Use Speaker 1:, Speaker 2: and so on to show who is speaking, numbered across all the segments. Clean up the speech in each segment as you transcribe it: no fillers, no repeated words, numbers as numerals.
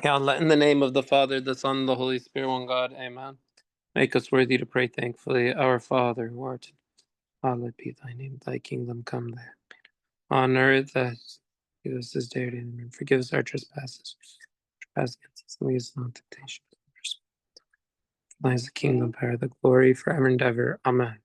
Speaker 1: Ya Allah, in the name of the Father, the Son, and the Holy Spirit, one God, amen. Make us worthy to pray thankfully. Our Father, who art in hallowed be thy name, thy kingdom come there. On earth as give us this day our daily bread, and forgive us our trespasses. Trespass against us, and lead us not into temptation. For thine is the kingdom, power, the glory, forever and ever. Amen.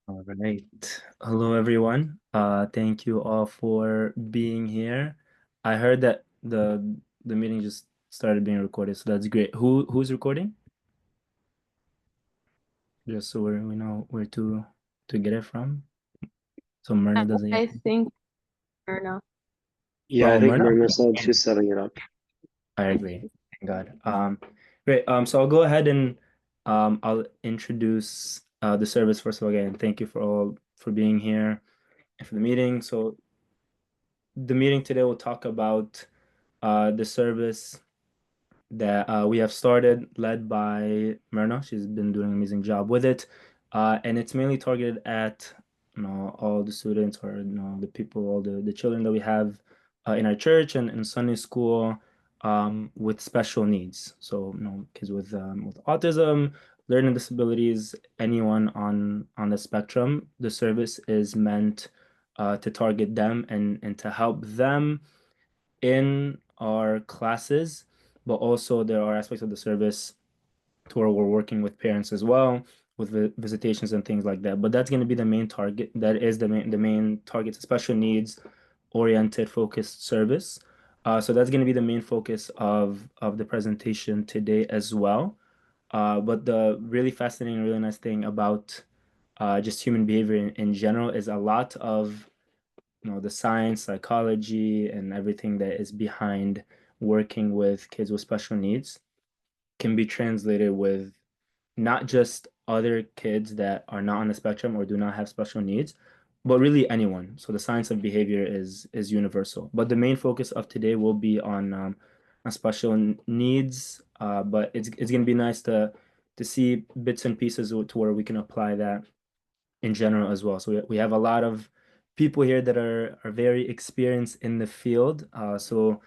Speaker 2: All right. Hello, everyone. Thank you all for being here. I heard that the meeting just started being recorded, so that's great. Who's recording? Just so we know where to get it from. So Myrna doesn't yet.
Speaker 3: I think Erna.
Speaker 4: Yeah,
Speaker 2: Oh,
Speaker 4: I think
Speaker 2: Myrna?
Speaker 4: Myrna said she's setting it up.
Speaker 2: All right, great. Thank God. Great. So I'll go ahead and I'll introduce the service first of all again. Thank you for being here and for the meeting. So the meeting today will talk about the service that we have started, led by Myrna. She's been doing an amazing job with it, and it's mainly targeted at all the students or the people, all the children that we have in our church and in Sunday school with special needs. So kids with autism, learning disabilities, anyone on the spectrum. The service is meant to target them and to help them in our classes, but also there are aspects of the service to where we're working with parents as well, with visitations and things like that. But that's going to be the main target. That is the main target, special needs oriented focused service. So that's going to be the main focus of the presentation today as well. But the really fascinating, really nice thing about just human behavior in general is a lot of the science, psychology, and everything that is behind working with kids with special needs can be translated with not just other kids that are not on the spectrum or do not have special needs, but really anyone. So the science of behavior is universal. But the main focus of today will be on special needs. But it's gonna be nice to see bits and pieces to where we can apply that in general as well. So we have a lot of people here that are very experienced in the field. So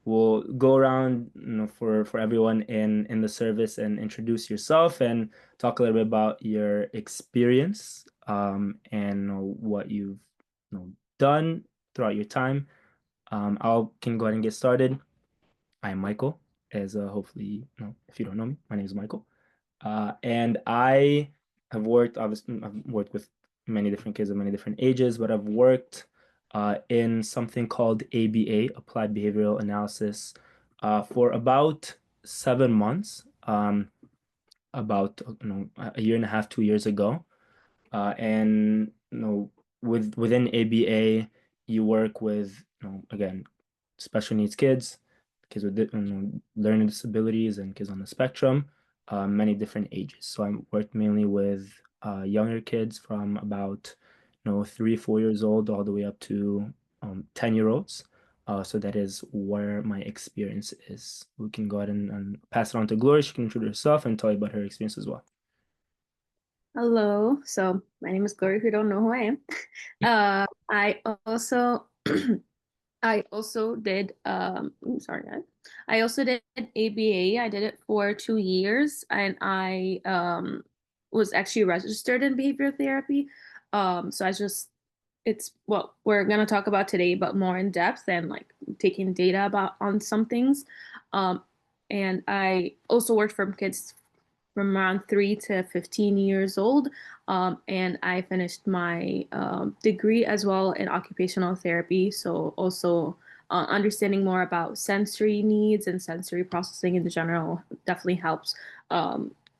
Speaker 2: we'll go around, for everyone in the service and introduce yourself and talk a little bit about your experience and what you've done throughout your time. I can go ahead and get started. I'm Michael, as hopefully, if you don't know me, my name is Michael. And I have worked, obviously, I've worked with many different kids of many different ages, but I've worked in something called ABA, Applied Behavioral Analysis, for about 7 months, about a year and a half, 2 years ago. And within ABA, you work with again special needs kids, kids with learning disabilities, and kids on the spectrum, many different ages. So I worked mainly with younger kids from about 3, 4 years old all the way up to 10-year-olds. So that is where my experience is. We can go ahead and pass it on to Gloria. She can introduce herself and tell you about her experience as well.
Speaker 3: Hello. So my name is Gloria, if you don't know who I am. I also I also did sorry guys. I also did ABA. I did it for 2 years and I was actually registered in behavior therapy. So it's what we're gonna talk about today, but more in depth and like taking data about on some things. And I also worked from kids from around 3 to 15 years old. And I finished my degree as well in occupational therapy. So also understanding more about sensory needs and sensory processing in general definitely helps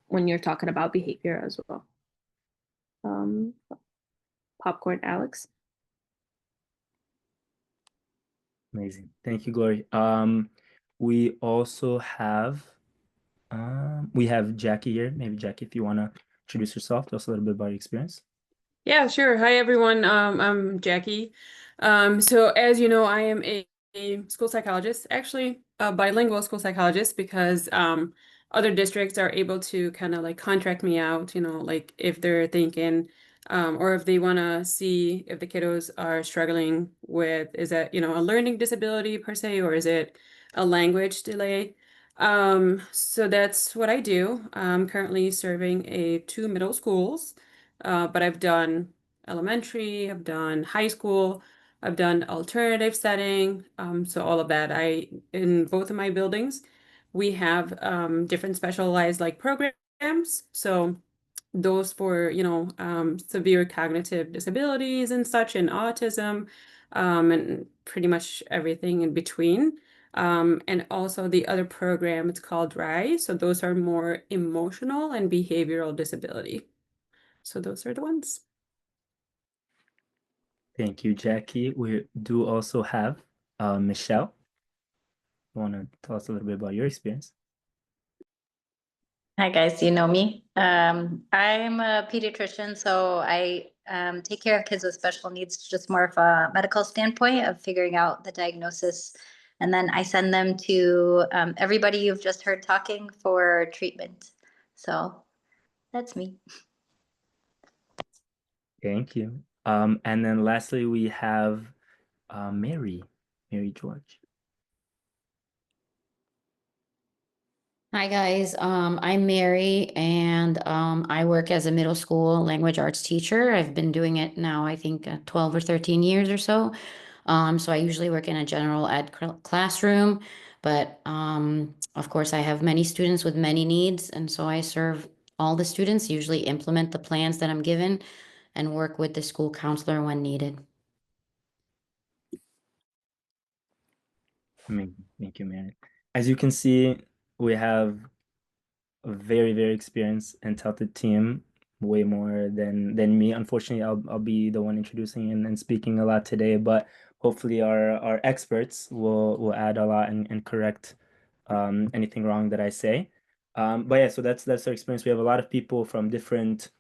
Speaker 3: when you're talking about behavior as well. Popcorn Alex.
Speaker 2: Amazing. Thank you, Glory. We also have Jackie here. Maybe Jackie, if you want to introduce yourself, tell us a little bit about your experience.
Speaker 5: Yeah, sure. Hi, everyone. I'm Jackie. So as you know, I am a school psychologist, actually a bilingual school psychologist, because other districts are able to kind of like contract me out, like if they're thinking or if they want to see if the kiddos are struggling with, is that, you know, a learning disability per se, or is it a language delay? So that's what I do. I'm currently serving two middle schools, but I've done elementary, I've done high school, I've done alternative setting. So all of that. In both of my buildings, we have different specialized like programs. So those for, you know, severe cognitive disabilities and such, and autism, and pretty much everything in between. And also the other program, it's called RISE. So those are more emotional and behavioral disability. So those are the ones.
Speaker 2: Thank you, Jackie. We do also have Michelle. You want to tell us a little bit about your experience?
Speaker 4: Hi guys, you know me. I'm a pediatrician, so I take care of kids with special needs, just more of a medical standpoint of figuring out the diagnosis. And then I send them to everybody you've just heard talking for treatment. So that's me.
Speaker 2: Thank you. And then lastly, we have Mary George.
Speaker 6: Hi guys, I'm Mary and I work as a middle school language arts teacher. I've been doing it now, I think 12 or 13 years or so. So I usually work in a general ed classroom, but of course I have many students with many needs, and so I serve all the students, usually implement the plans that I'm given and work with the school counselor when needed.
Speaker 2: Amazing. Thank you, Mary. As you can see, we have a very, very experienced and talented team, way more than me. Unfortunately, I'll be the one introducing and speaking a lot today, but hopefully our experts will add a lot and correct anything wrong that I say. But yeah, so that's our experience. We have a lot of people from different,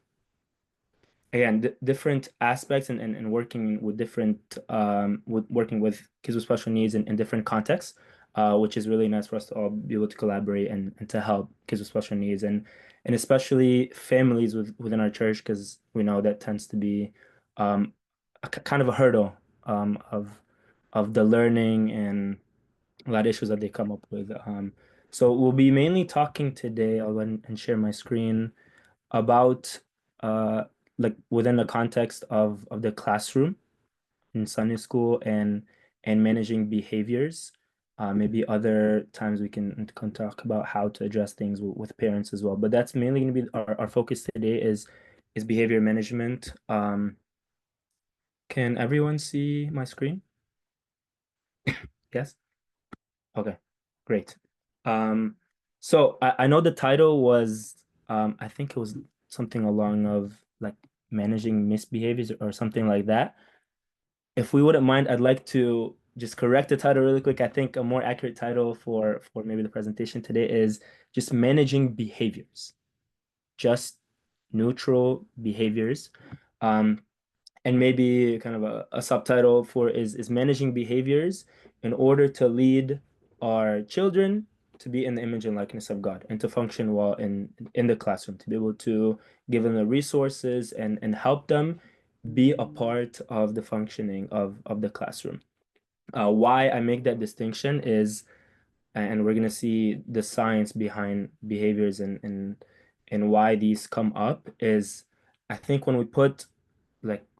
Speaker 2: again, different aspects and working with different working with kids with special needs in different contexts, which is really nice for us to all be able to collaborate and to help kids with special needs and especially families within our church, because we know that tends to be kind of a hurdle of the learning and a lot of issues that they come up with. So we'll be mainly talking today. I'll go ahead and share my screen about uh, like within the context of the classroom in Sunday school and managing behaviors. Maybe other times we can talk about how to address things with parents as well. But that's mainly going to be our focus today is behavior management. Can everyone see my screen? Yes? Okay, great. So I know the title was I think it was something along of like managing misbehaviors or something like that. If we wouldn't mind, I'd like to just correct the title really quick. I think a more accurate title for maybe the presentation today is just managing behaviors, just neutral behaviors. And maybe kind of a subtitle for is managing behaviors in order to lead our children to be in the image and likeness of God and to function well in the classroom, to be able to give them the resources and help them be a part of the functioning of the classroom. Why I make that distinction is, and we're gonna see the science behind behaviors and why these come up is, I think when we put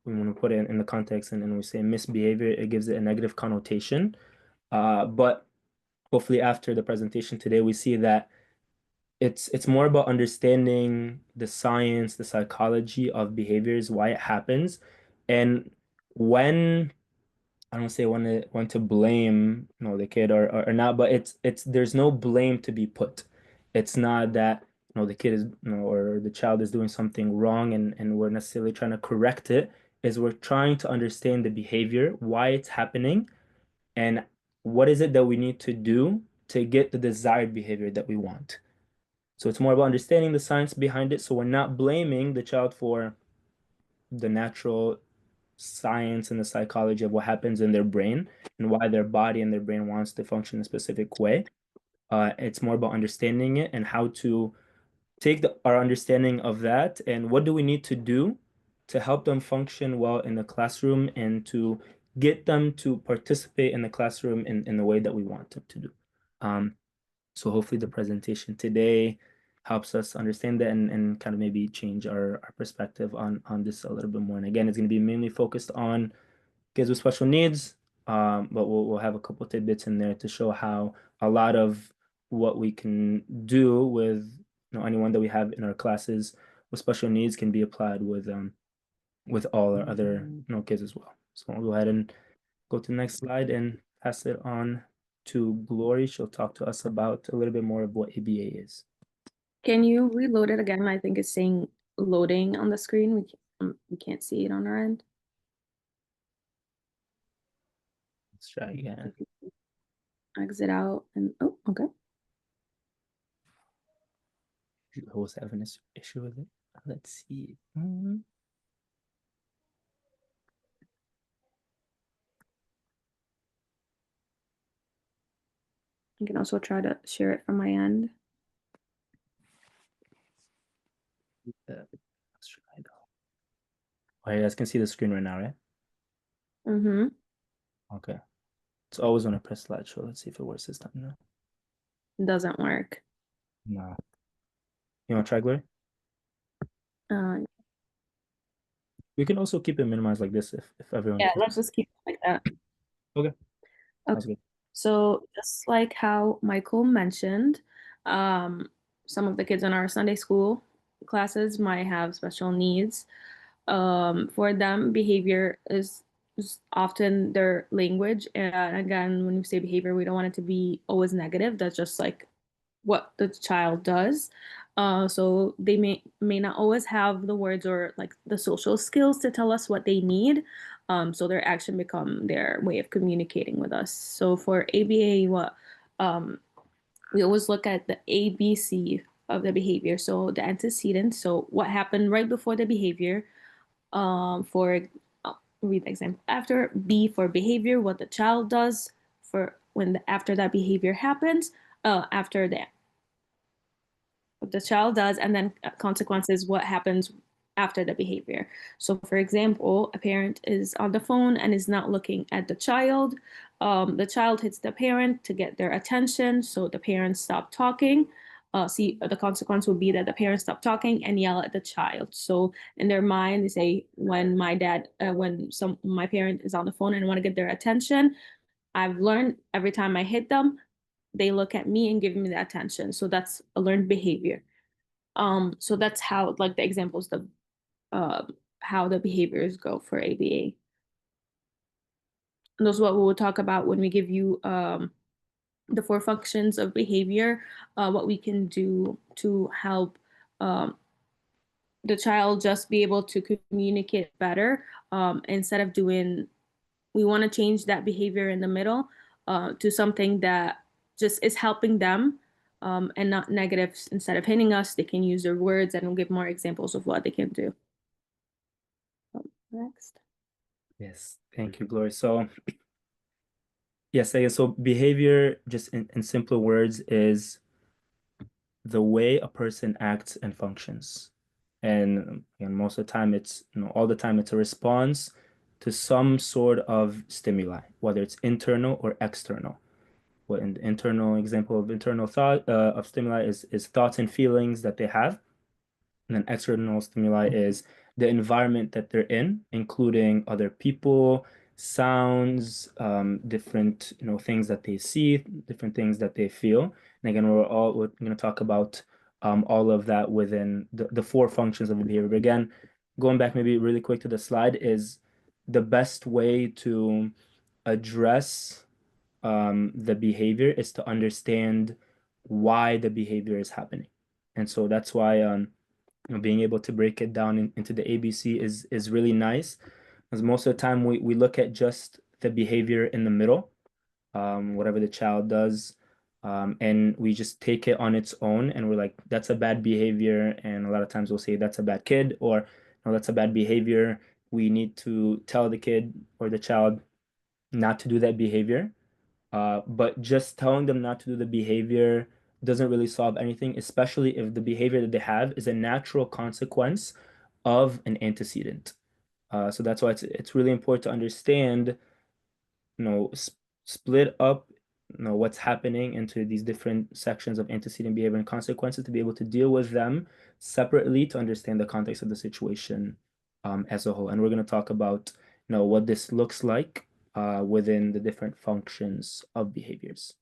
Speaker 2: when we put it in the context and we say misbehavior, it gives it a negative connotation. But hopefully after the presentation today, we see that it's more about understanding the science, the psychology of behaviors, why it happens, and when I don't say when to blame the kid or not, but it's there's no blame to be put. It's not that the kid is or the child is doing something wrong and we're necessarily trying to correct it. Is we're trying to understand the behavior, why it's happening, and what is it that we need to do to get the desired behavior that we want. So it's more about understanding the science behind it. So we're not blaming the child for the natural science and the psychology of what happens in their brain and why their body and their brain wants to function a specific way. It's more about understanding it and how to take our understanding of that and what do we need to do to help them function well in the classroom and to get them to participate in the classroom in the way that we want them to do. So hopefully the presentation today helps us understand that and kind of maybe change our perspective on this a little bit more. And again, it's going to be mainly focused on kids with special needs, but we'll have a couple tidbits in there to show how a lot of what we can do with anyone that we have in our classes with special needs can be applied with all our other kids as well. So I'll go ahead and go to the next slide and pass it on to Glory. She'll talk to us about a little bit more of what ABA is.
Speaker 3: Can you reload it again? I think it's saying loading on the screen. We can't see it on our end.
Speaker 2: Let's try again.
Speaker 3: Exit out and oh, okay.
Speaker 2: Who was having this issue with it? Let's see.
Speaker 3: You can also try to share it from my end.
Speaker 2: Let's try it. Oh, you guys can see the screen right now, right?
Speaker 3: Mm-hmm.
Speaker 2: Okay. It's always when I press slideshow. Let's see if it works this time. No.
Speaker 3: Doesn't work.
Speaker 2: No. You want to try, Glory? We can also keep it minimized like this if everyone.
Speaker 3: Yeah, let's just keep it like that.
Speaker 2: Okay. Sounds
Speaker 3: Okay.
Speaker 2: good.
Speaker 3: So just like how Michael mentioned, some of the kids in our Sunday school classes might have special needs. For them, behavior is often their language. And again, when we say behavior, we don't want it to be always negative. That's just like what the child does. So they may not always have the words or like the social skills to tell us what they need. So their action become their way of communicating with us. So for ABA, what we always look at the ABC of the behavior. So the antecedent. So what happened right before the behavior. For I'll read the example after. B for behavior, what the child does for when after that behavior happens. After that what the child does, and then consequences, what happens after the behavior. So, for example, a parent is on the phone and is not looking at the child. The child hits the parent to get their attention, so the parents stop talking. The consequence would be that the parents stop talking and yell at the child. So in their mind, they say, when my parent is on the phone and I want to get their attention, I've learned every time I hit them, they look at me and give me the attention. So that's a learned behavior. So that's how, like, the examples of how the behaviors go for ABA. And those are what we will talk about when we give you the 4 functions of behavior, what we can do to help the child just be able to communicate better, instead of doing, we want to change that behavior in the middle to something that just is helping them, and not negative. Instead of hitting us, they can use their words, and we'll give more examples of what they can do. Next.
Speaker 2: Yes, thank you, Glory. So yes, I guess so behavior, just in simpler words, is the way a person acts and functions. And most of the time it's, all the time it's a response to some sort of stimuli, whether it's internal or external. What an internal example of internal thought of stimuli is thoughts and feelings that they have. And then external stimuli is the environment that they're in, including other people, sounds, different things that they see, different things that they feel. And again, we're going to talk about all of that within the 4 functions of the behavior. But again, going back maybe really quick to the slide, is the best way to address the behavior is to understand why the behavior is happening. And so that's why being able to break it down into the ABC is really nice, because most of the time we look at just the behavior in the middle, whatever the child does, and we just take it on its own, and we're like, that's a bad behavior, and a lot of times we'll say that's a bad kid, or no, that's a bad behavior. We need to tell the kid or the child not to do that behavior. But just telling them not to do the behavior doesn't really solve anything, especially if the behavior that they have is a natural consequence of an antecedent. So that's why it's really important to understand, split up, what's happening into these different sections of antecedent behavior and consequences to be able to deal with them separately to understand the context of the situation as a whole. And we're going to talk about, what this looks like within the different functions of behaviors.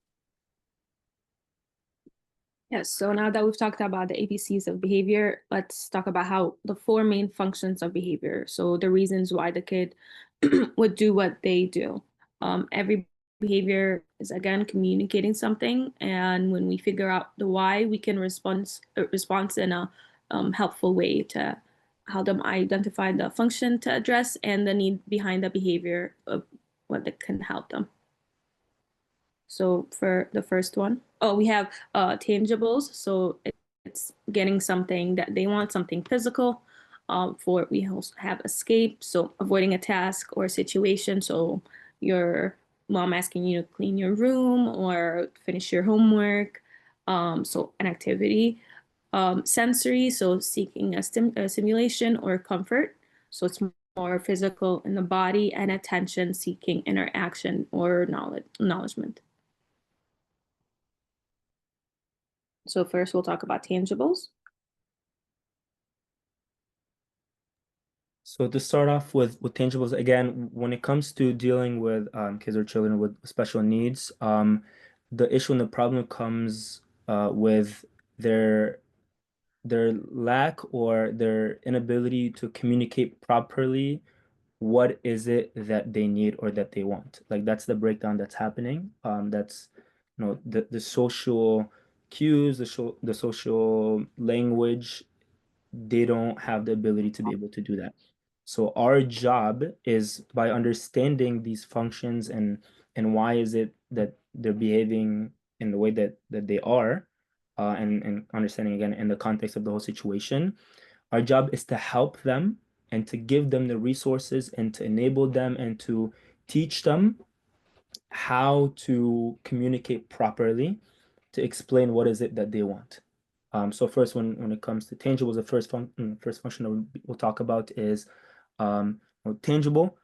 Speaker 3: Yes, so now that we've talked about the ABCs of behavior, let's talk about how the four main functions of behavior. So the reasons why the kid would do what they do. Every behavior is, again, communicating something, and when we figure out the why, we can respond in a helpful way to help them identify the function to address and the need behind the behavior of what that can help them. So for the first one, we have tangibles. So it's getting something that they want, something physical. We also have escape, so avoiding a task or a situation. So your mom asking you to clean your room or finish your homework. So an activity. Sensory, so seeking a stimulation or comfort. So it's more physical in the body, and attention, seeking interaction or acknowledgement. So first we'll talk about tangibles.
Speaker 2: So to start off with tangibles, again, when it comes to dealing with kids or children with special needs, the issue and the problem comes with their lack or their inability to communicate properly what is it that they need or that they want. Like that's the breakdown that's happening. That's the social cues, the social language, they don't have the ability to be able to do that. So our job is, by understanding these functions and why is it that they're behaving in the way that they are, and understanding again in the context of the whole situation, our job is to help them and to give them the resources and to enable them and to teach them how to communicate properly, to explain what is it that they want. So first, when it comes to tangibles, the first function that we'll talk about is tangible.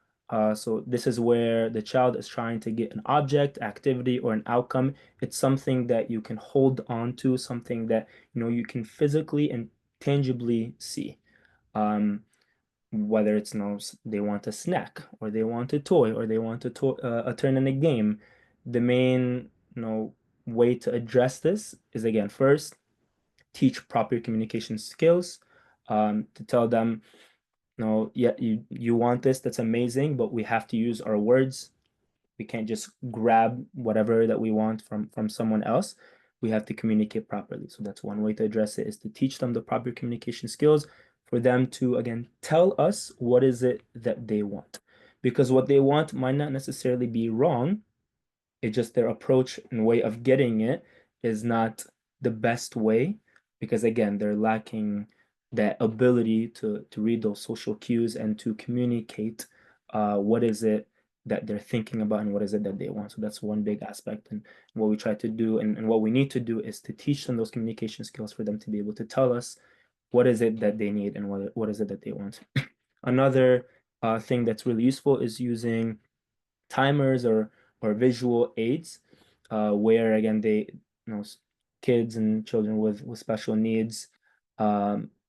Speaker 2: So this is where the child is trying to get an object, activity, or an outcome. It's something that you can hold on to, something that you can physically and tangibly see. Whether it's they want a snack or they want a toy or they want a turn in a game. The main way to address this is, again, first teach proper communication skills, to tell them, yeah, you want this, that's amazing, but we have to use our words. We can't just grab whatever that we want from someone else. We have to communicate properly. So that's one way to address it, is to teach them the proper communication skills, for them to, again, tell us what is it that they want. Because what they want might not necessarily be wrong. It's just their approach and way of getting it is not the best way, because again, they're lacking that ability to read those social cues and to communicate what is it that they're thinking about and what is it that they want. So that's one big aspect. And what we try to do and what we need to do is to teach them those communication skills for them to be able to tell us what is it that they need and what is it that they want. Another thing that's really useful is using timers or visual aids, where again kids and children with special needs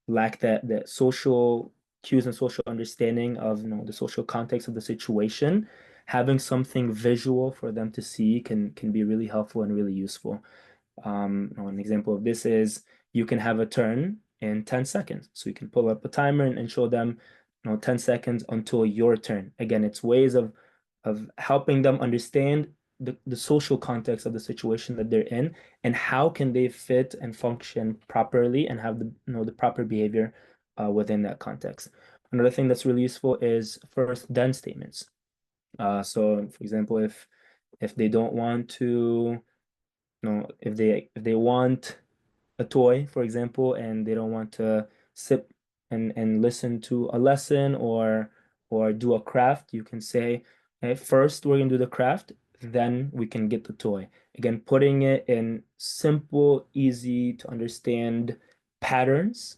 Speaker 2: lack that social cues and social understanding of the social context of the situation. Having something visual for them to see can be really helpful and really useful. An example of this is, you can have a turn in 10 seconds. So you can pull up a timer and show them 10 seconds until your turn. Again, it's ways of helping them understand the social context of the situation that they're in, and how can they fit and function properly and have the proper behavior within that context. Another thing that's really useful is first then statements. So for example, if they don't want to, if they want a toy, for example, and they don't want to sit and listen to a lesson or do a craft, you can say, hey, first we're gonna do the craft, then we can get the toy. Again, putting it in simple, easy to understand patterns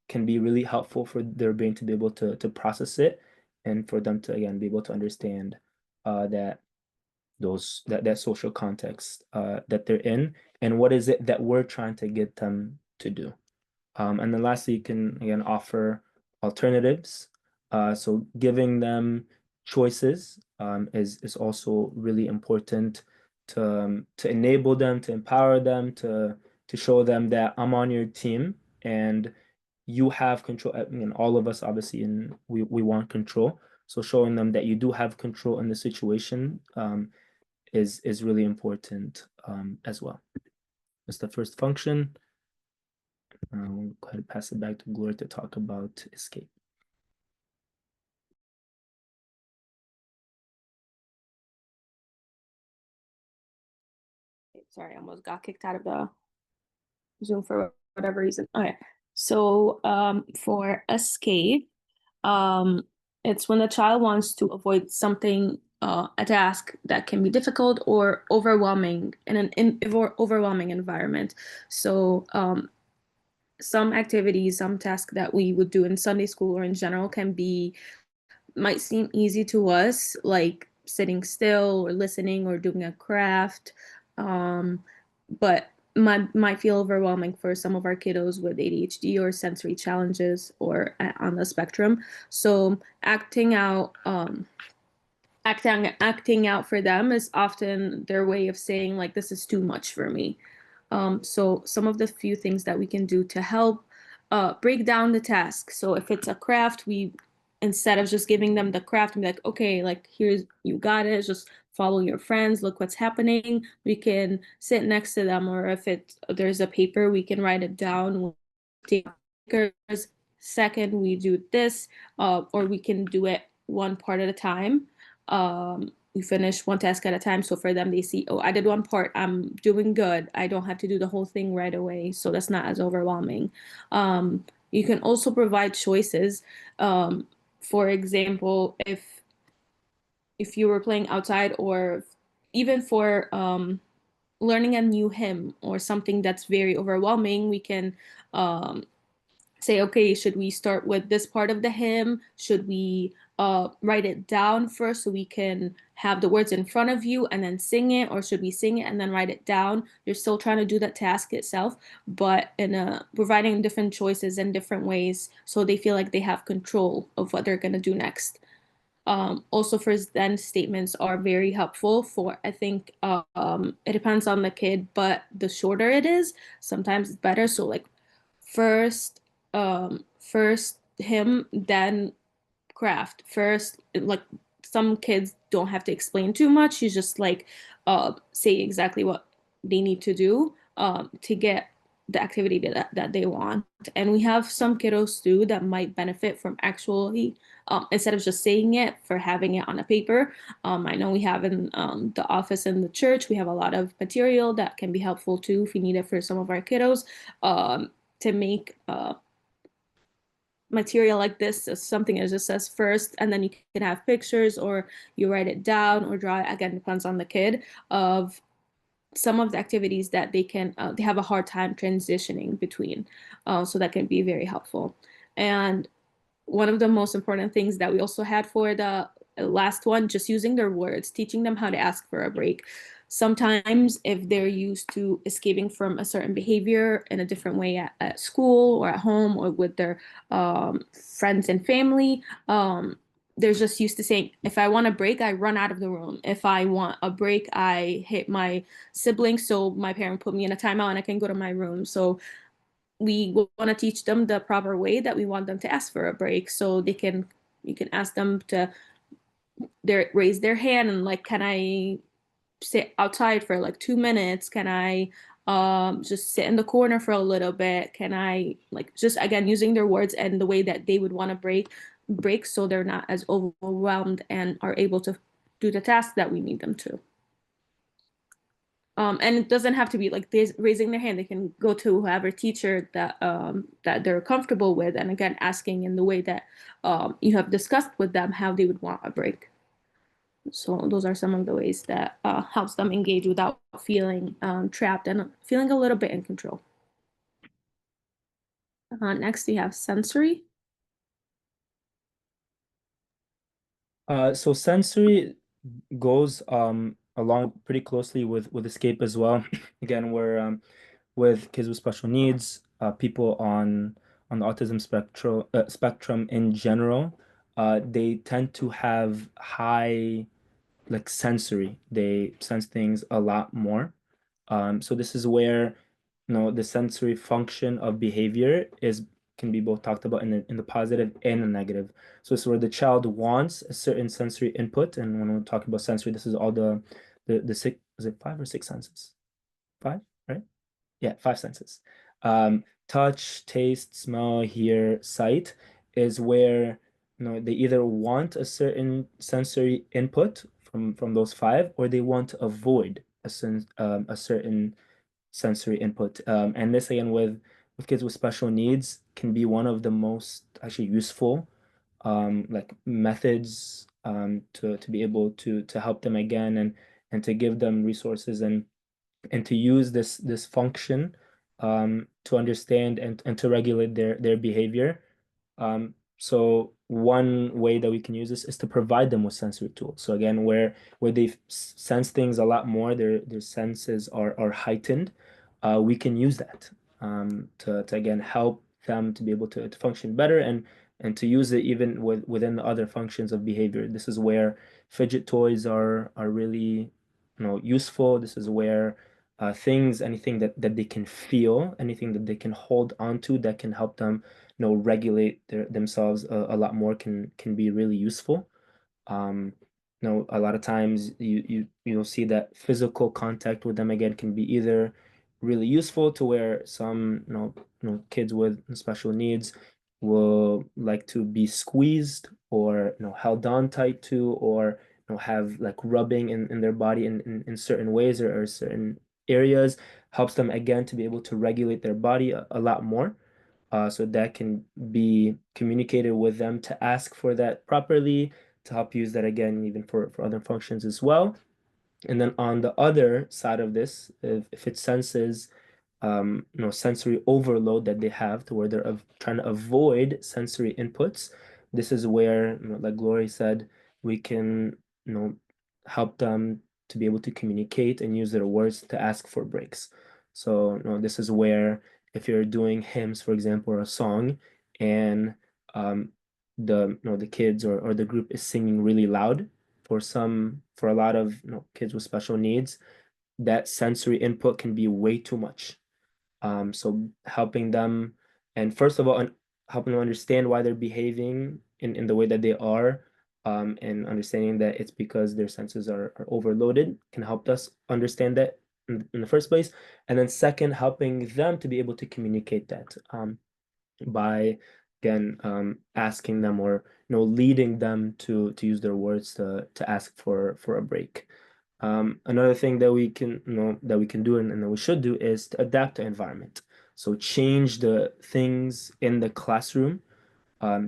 Speaker 2: can be really helpful for their brain to be able to process it, and for them to, again, be able to understand that that social context that they're in, and what is it that we're trying to get them to do. And then lastly, you can, again, offer alternatives. So giving them choices is also really important to enable them, to empower them, to show them that I'm on your team and you have control. I mean, all of us obviously, and we want control. So showing them that you do have control in the situation is really important as well. That's the first function. We'll go ahead and pass it back to Gloria to talk about escape.
Speaker 3: Sorry, I almost got kicked out of the Zoom for whatever reason. Okay, so for escape, it's when the child wants to avoid something, a task that can be difficult or overwhelming in an overwhelming environment. So some activities, some tasks that we would do in Sunday school or in general might seem easy to us, like sitting still or listening or doing a craft, but might feel overwhelming for some of our kiddos with ADHD or sensory challenges or on the spectrum. So acting out for them is often their way of saying, like, this is too much for me. So some of the few things that we can do to help break down the task. So if it's a craft, instead of just giving them the craft and be like, okay, like, here's, you got it, just follow your friends, look what's happening. We can sit next to them, or if there's a paper, we can write it down. We'll take pictures. Second, we do this, or we can do it one part at a time. We finish one task at a time. So for them, they see, oh, I did one part, I'm doing good. I don't have to do the whole thing right away. So that's not as overwhelming. You can also provide choices. For example, if you were playing outside, or even for learning a new hymn or something that's very overwhelming, we can say, okay, should we start with this part of the hymn? Should we write it down first so we can have the words in front of you and then sing it? Or should we sing it and then write it down? You're still trying to do the task itself, but providing different choices in different ways so they feel like they have control of what they're going to do next. Also, first then statements are very helpful for, I think it depends on the kid, but the shorter it is, sometimes it's better. So like first him, then craft. First, like, some kids don't have to explain too much. You just like say exactly what they need to do to get the activity that they want. And we have some kiddos too that might benefit from actually instead of just saying it, for having it on a paper. I know we have in the office in the church, we have a lot of material that can be helpful too if we need it for some of our kiddos, to make material like this is something that just says first, and then you can have pictures, or you write it down or draw it. Again, depends on the kid, of some of the activities that they have a hard time transitioning between. So that can be very helpful. And one of the most important things that we also had for the last one, just using their words, teaching them how to ask for a break. Sometimes if they're used to escaping from a certain behavior in a different way at school or at home or with their friends and family, they're just used to saying, if I want a break, I run out of the room. If I want a break, I hit my sibling, so my parent put me in a timeout and I can go to my room. So we want to teach them the proper way that we want them to ask for a break. So you can ask them to raise their hand and like, can I sit outside for like 2 minutes? Can I just sit in the corner for a little bit? Can I, like, just again using their words and the way that they would want to break so they're not as overwhelmed and are able to do the task that we need them to. And it doesn't have to be like raising their hand. They can go to whoever teacher that they're comfortable with, and again asking in the way that you have discussed with them how they would want a break. So those are some of the ways that helps them engage without feeling trapped and feeling a little bit in control. Next, we have sensory.
Speaker 2: So sensory goes along pretty closely with escape as well. Again, we're with kids with special needs, people on the autism spectrum in general, they tend to have high like sensory. They sense things a lot more. So this is where the sensory function of behavior is can be both talked about in the positive and the negative. So it's where the child wants a certain sensory input, and when we're talking about sensory, this is all the six, is it 5 or 6 senses? 5, right? Yeah, 5 senses. Touch, taste, smell, hear, sight is where they either want a certain sensory input from those 5, or they want to avoid a certain sensory input. And this again with kids with special needs can be one of the most actually useful like methods to be able to help them again and to give them resources and to use this function to understand and to regulate their behavior. So one way that we can use this is to provide them with sensory tools. So again, where they sense things a lot more, their senses are heightened. We can use that to again help them to be able to function better and to use it even within the other functions of behavior. This is where fidget toys are really useful. This is where anything that they can feel, anything that they can hold onto that can help them regulate themselves a lot more can be really useful. Um, a lot of times you'll see that physical contact with them again can be either really useful to where some kids with special needs will like to be squeezed or held on tight to, or have like rubbing in their body in certain ways or certain areas, helps them again to be able to regulate their body a lot more. So that can be communicated with them to ask for that properly, to help use that again, even for other functions as well. And then on the other side of this, if it senses sensory overload that they have to where they're trying to avoid sensory inputs, this is where, like Glory said, we can, help them to be able to communicate and use their words to ask for breaks. So, this is where if you're doing hymns, for example, or a song, and the kids or the group is singing really loud for a lot of kids with special needs, that sensory input can be way too much. So helping them, and first of all, helping them understand why they're behaving in the way that they are, and understanding that it's because their senses are overloaded can help us understand that in the first place. And then second, helping them to be able to communicate that by again asking them or leading them to use their words to ask for a break. Another thing that we can that we can do and that we should do is to adapt the environment. So change the things in the classroom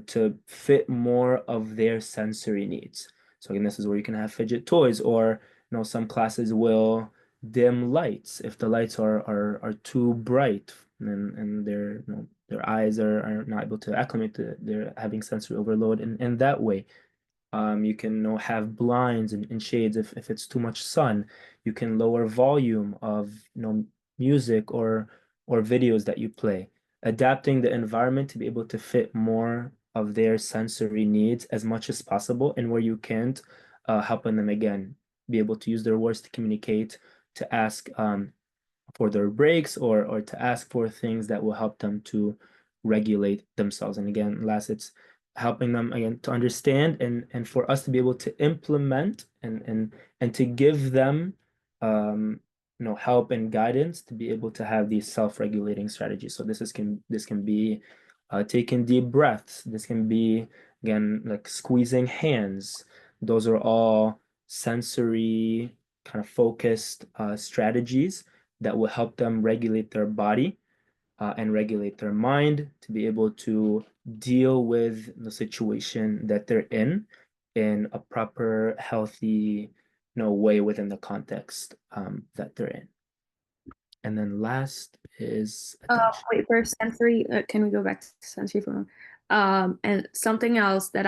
Speaker 2: to fit more of their sensory needs. So again, this is where you can have fidget toys, or some classes will dim lights if the lights are too bright and their eyes are not able to acclimate to they're having sensory overload in that way. You can have blinds and shades if it's too much sun. You can lower volume of music or videos that you play. Adapting the environment to be able to fit more of their sensory needs as much as possible, and where you can't, helping them again be able to use their words to communicate, to ask for their breaks or to ask for things that will help them to regulate themselves. And again, last, it's helping them again to understand and for us to be able to implement and to give them help and guidance to be able to have these self-regulating strategies. So this can be taking deep breaths. This can be again like squeezing hands. Those are all sensory kind of focused strategies that will help them regulate their body and regulate their mind to be able to deal with the situation that they're in a proper, healthy, way within the context that they're in. And then last is attention.
Speaker 3: Wait, for sensory, can we go back to sensory for a moment? And something else that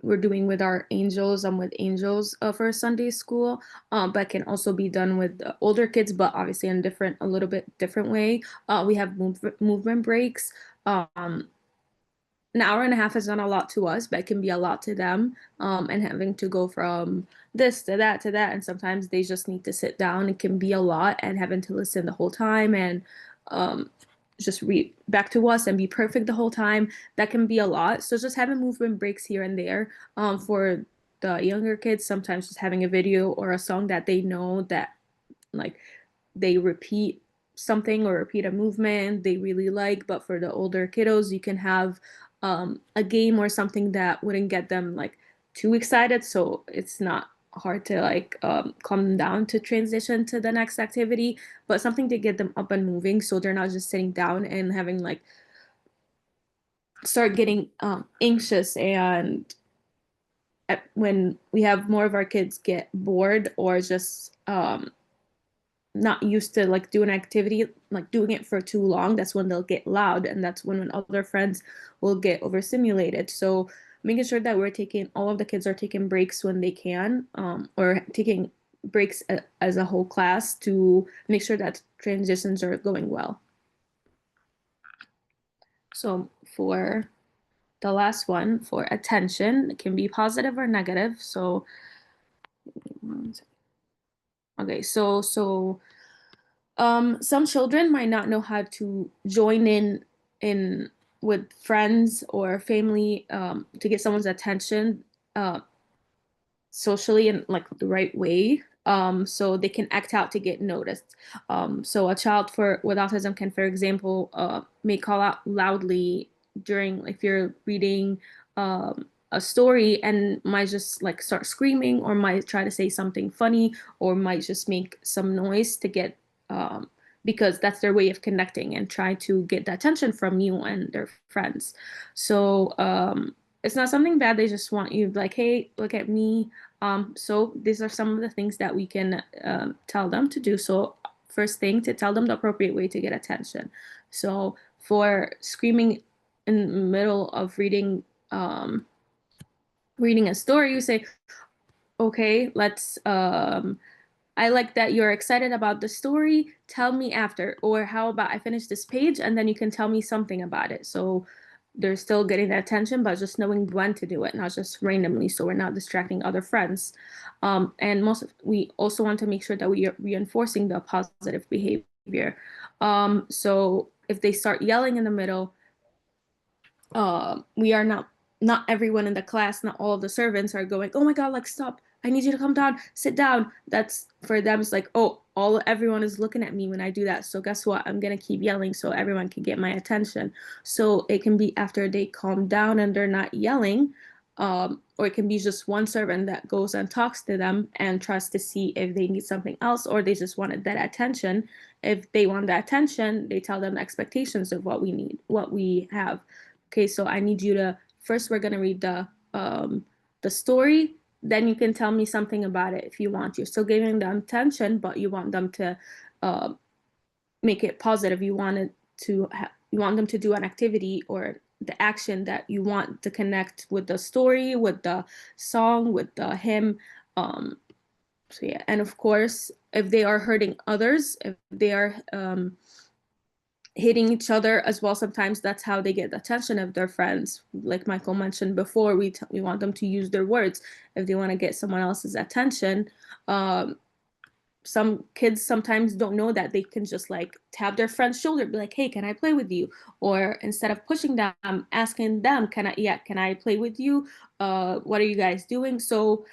Speaker 3: we're doing with our angels, I'm with angels for Sunday school, but can also be done with older kids, but obviously in a little bit different way. We have movement breaks. An hour and a half is not a lot to us, but it can be a lot to them. And having to go from this to that to that, and sometimes they just need to sit down. It can be a lot, and having to listen the whole time and just read back to us and be perfect the whole time. That can be a lot. So just having movement breaks here and there. For the younger kids, sometimes just having a video or a song that they know that like they repeat something or repeat a movement they really like. But for the older kiddos, you can have a game or something that wouldn't get them like too excited, so it's not hard to like calm them down to transition to the next activity, but something to get them up and moving so they're not just sitting down and having like start getting anxious. And when we have more of our kids get bored or just not used to like doing activity, like doing it for too long, that's when they'll get loud, and that's when other friends will get overstimulated. So making sure that all of the kids are taking breaks when they can, or taking breaks as a whole class to make sure that transitions are going well. So for the last one, for attention, it can be positive or negative. So okay, so some children might not know how to join in with friends or family to get someone's attention socially in like the right way. So they can act out to get noticed. So a child with autism can, for example, may call out loudly during if you're reading a story, and might just like start screaming, or might try to say something funny, or might just make some noise to get because that's their way of connecting and try to get the attention from you and their friends. So it's not something bad. They just want you like, hey, look at me. So these are some of the things that we can tell them to do. So first thing, to tell them the appropriate way to get attention. So for screaming in the middle of reading a story, you say, okay, let's I like that you're excited about the story. Tell me after. Or how about I finish this page and then you can tell me something about it. So they're still getting the attention, but just knowing when to do it, not just randomly, so we're not distracting other friends. And we also want to make sure that we are reinforcing the positive behavior. So if they start yelling in the middle, we are not everyone in the class, not all of the servants are going, oh my God, like stop, I need you to come down, sit down. That's for them, it's like, oh, everyone is looking at me when I do that. So guess what? I'm gonna keep yelling so everyone can get my attention. So it can be after they calm down and they're not yelling, or it can be just one servant that goes and talks to them and tries to see if they need something else, or they just wanted that attention. If they want that attention, they tell them the expectations of what we need, what we have. Okay, so I need you to first, we're gonna read the story. Then you can tell me something about it if you want. You're still giving them attention, but you want them to make it positive. You want them to do an activity or the action that you want to connect with the story, with the song, with the hymn. So yeah, and of course, if they are hurting others, if they are hitting each other as well, sometimes that's how they get the attention of their friends. Like Michael mentioned before, we want them to use their words if they want to get someone else's attention. Some kids sometimes don't know that they can just like tap their friend's shoulder, be like, hey, can I play with you? Or instead of pushing them, asking them, can I play with you? What are you guys doing? So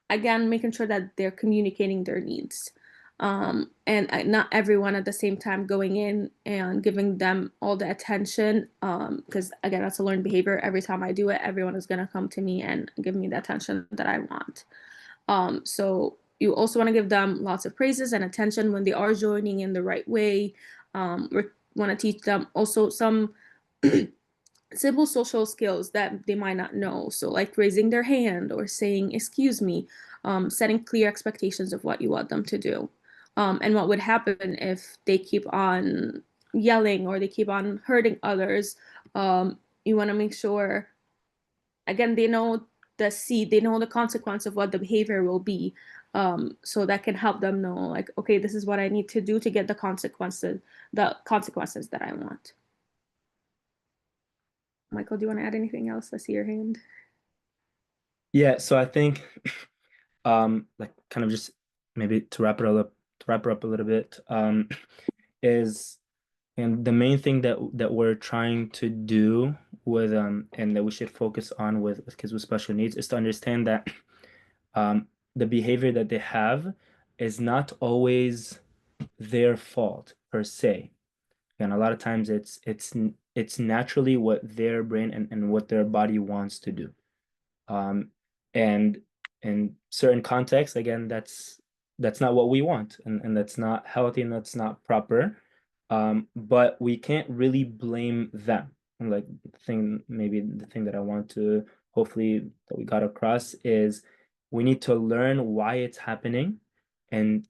Speaker 3: again, making sure that they're communicating their needs. And not everyone at the same time going in and giving them all the attention, because again, that's a learned behavior. Every time I do it, everyone is going to come to me and give me the attention that I want. So you also want to give them lots of praises and attention when they are joining in the right way. We want to teach them also some simple social skills that they might not know. So like raising their hand or saying, excuse me, setting clear expectations of what you want them to do. and what would happen if they keep on yelling or they keep on hurting others. You want to make sure, again, they know they know the consequence of what the behavior will be. So that can help them know, like, okay, this is what I need to do to get the consequences that I want. Michael, do you want to add anything else? I see your hand.
Speaker 2: Yeah, so I think like kind of just maybe to wrap it up a little bit, is, and the main thing that we're trying to do with and that we should focus on with kids with special needs is to understand that the behavior that they have is not always their fault per se. And a lot of times it's naturally what their brain and what their body wants to do. And in certain contexts, again, that's not what we want, and that's not healthy and that's not proper. But we can't really blame them. And like maybe the thing that I want to hopefully that we got across is we need to learn why it's happening and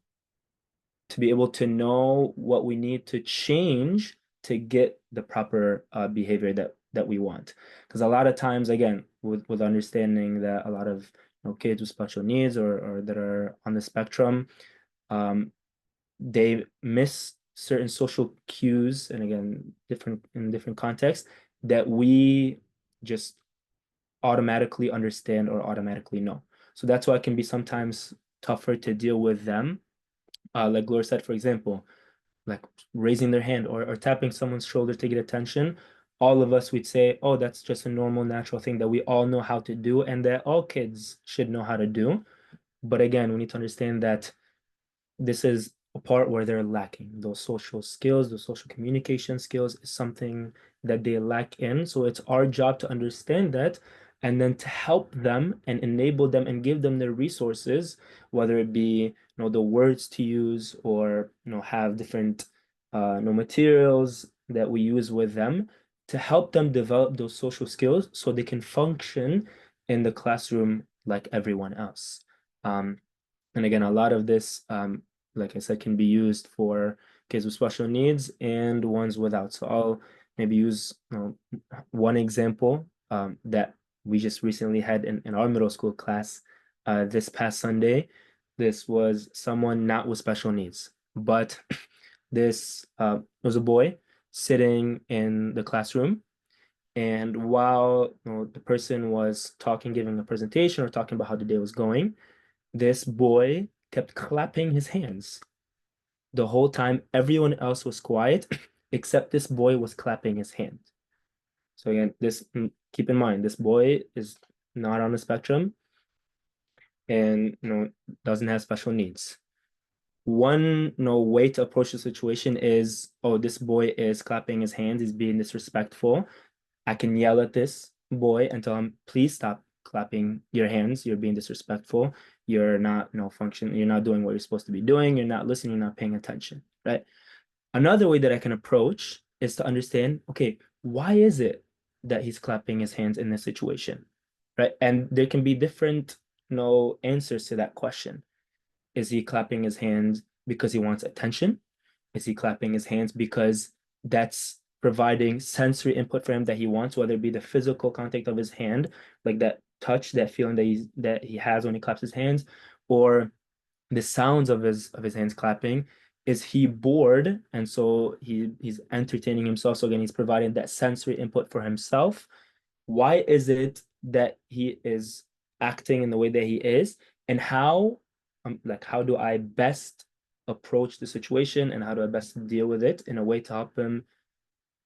Speaker 2: to be able to know what we need to change to get the proper behavior that we want. Because a lot of times, again, with understanding that a lot of kids with special needs or that are on the spectrum, they miss certain social cues, and again, in different contexts, that we just automatically understand or automatically know. So that's why it can be sometimes tougher to deal with them. Like Gloria said, for example, like raising their hand or tapping someone's shoulder to get attention, all of us would say, oh, that's just a normal, natural thing that we all know how to do and that all kids should know how to do. But again, we need to understand that this is a part where they're lacking. Those social skills, those social communication skills is something that they lack in. So it's our job to understand that and then to help them and enable them and give them the resources, whether it be the words to use or have different materials that we use with them to help them develop those social skills so they can function in the classroom like everyone else. And again, a lot of this, like I said, can be used for kids with special needs and ones without. So I'll maybe use one example that we just recently had in our middle school class this past Sunday. This was someone not with special needs, but this was a boy sitting in the classroom. And while the person was talking, giving a presentation or talking about how the day was going, this boy kept clapping his hands the whole time. Everyone else was quiet except this boy was clapping his hand. So again, keep in mind, this boy is not on the spectrum and doesn't have special needs. One way to approach the situation is, oh, this boy is clapping his hands, he's being disrespectful. I can yell at this boy and tell him, please stop clapping your hands. You're being disrespectful. You're not, you're not doing what you're supposed to be doing. You're not listening, you're not paying attention, right? Another way that I can approach is to understand, okay, why is it that he's clapping his hands in this situation, right? And there can be different, answers to that question. Is he clapping his hands because he wants attention? Is he clapping his hands because that's providing sensory input for him that he wants, whether it be the physical contact of his hand, like that touch, that feeling that he has when he claps his hands, or the sounds of his hands clapping? Is he bored and so he's entertaining himself? So again, he's providing that sensory input for himself. Why is it that he is acting in the way that he is, and how how do I best approach the situation and how do I best deal with it in a way to help him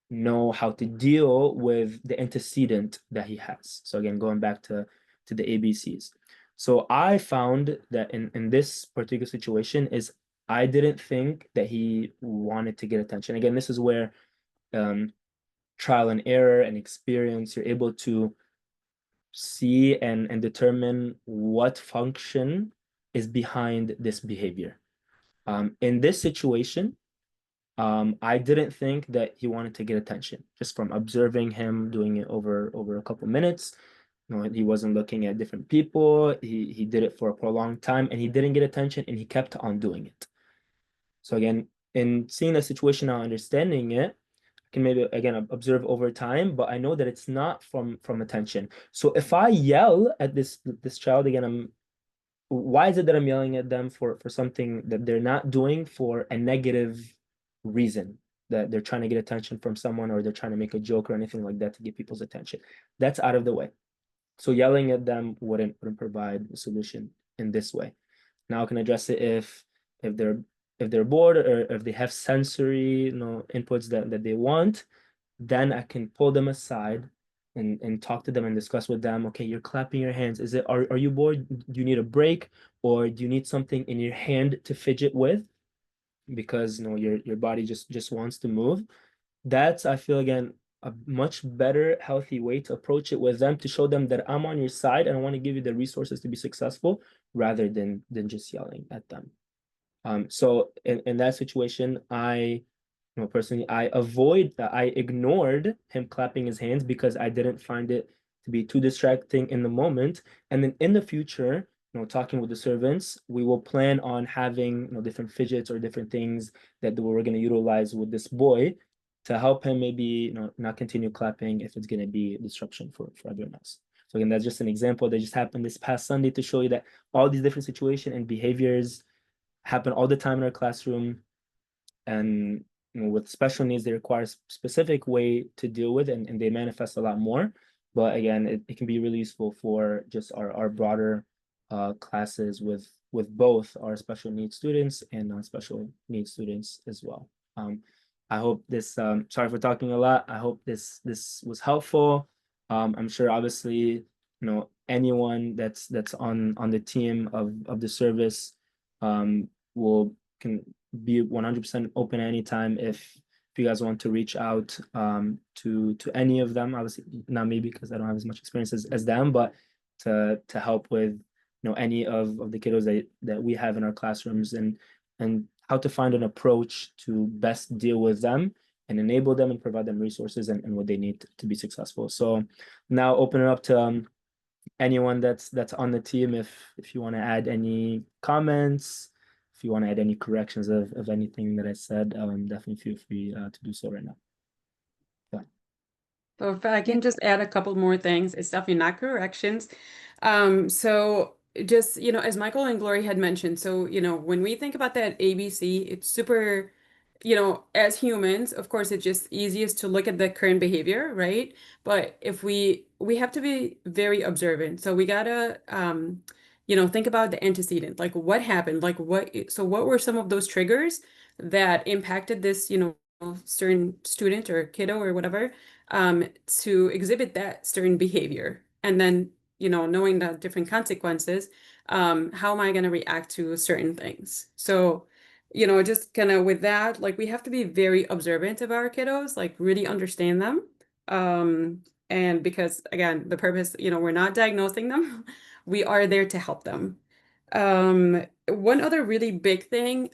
Speaker 2: know how to deal with the antecedent that he has? So again, going back to the ABCs. So I found that in this particular situation is I didn't think that he wanted to get attention. Again, this is where trial and error and experience, you're able to see and determine what function is behind this behavior. In this situation, I didn't think that he wanted to get attention just from observing him doing it over a couple minutes. He wasn't looking at different people. He did it for a prolonged time and he didn't get attention and he kept on doing it. So again, in seeing the situation now, understanding it, I can maybe again observe over time, but I know that it's not from attention. So if I yell at this child again, why is it that I'm yelling at them for something that they're not doing for a negative reason? That they're trying to get attention from someone, or they're trying to make a joke or anything like that to get people's attention. That's out of the way. So yelling at them wouldn't provide a solution in this way. Now I can address it if they're bored, or if they have sensory inputs that they want, then I can pull them aside and talk to them and discuss with them. Okay, you're clapping your hands. Are you bored? Do you need a break, or do you need something in your hand to fidget with? Because your body just wants to move. That's, I feel, again, a much better, healthy way to approach it with them, to show them that I'm on your side and I want to give you the resources to be successful, rather than just yelling at them. So in that situation, personally, I ignored him clapping his hands because I didn't find it to be too distracting in the moment. And then in the future, talking with the servants, we will plan on having, different fidgets or different things that we're going to utilize with this boy to help him maybe, not continue clapping if it's going to be a disruption for everyone else. So again, that's just an example that just happened this past Sunday, to show you that all these different situations and behaviors happen all the time in our classroom. And with special needs, they require a specific way to deal with, and they manifest a lot more. But again, it can be really useful for just our broader classes with both our special needs students and non-special needs students as well. I hope this, sorry for talking a lot. I hope this was helpful. I'm sure obviously, anyone that's on the team of the service can be 100% open anytime if you guys want to reach out to any of them. Obviously not me, because I don't have as much experience as them, but to help with any of the kiddos that we have in our classrooms, and how to find an approach to best deal with them and enable them and provide them resources and what they need to be successful. So now open it up to anyone that's on the team. If you want to add any comments, if you want to add any corrections of anything that I said, definitely feel free to do so right now.
Speaker 5: So if I can just add a couple more things, it's definitely not corrections. So just, as Michael and Glory had mentioned, so, when we think about that ABC, it's super, as humans, of course, it's just easiest to look at the current behavior, right? But if we have to be very observant. So we gotta, think about the antecedent, like what happened, like so what were some of those triggers that impacted this, certain student or kiddo or whatever, to exhibit that certain behavior. And then, knowing the different consequences, how am I going to react to certain things? So, just kind of with that, like we have to be very observant of our kiddos, like really understand them. And because again, the purpose, we're not diagnosing them, we are there to help them. One other really big thing,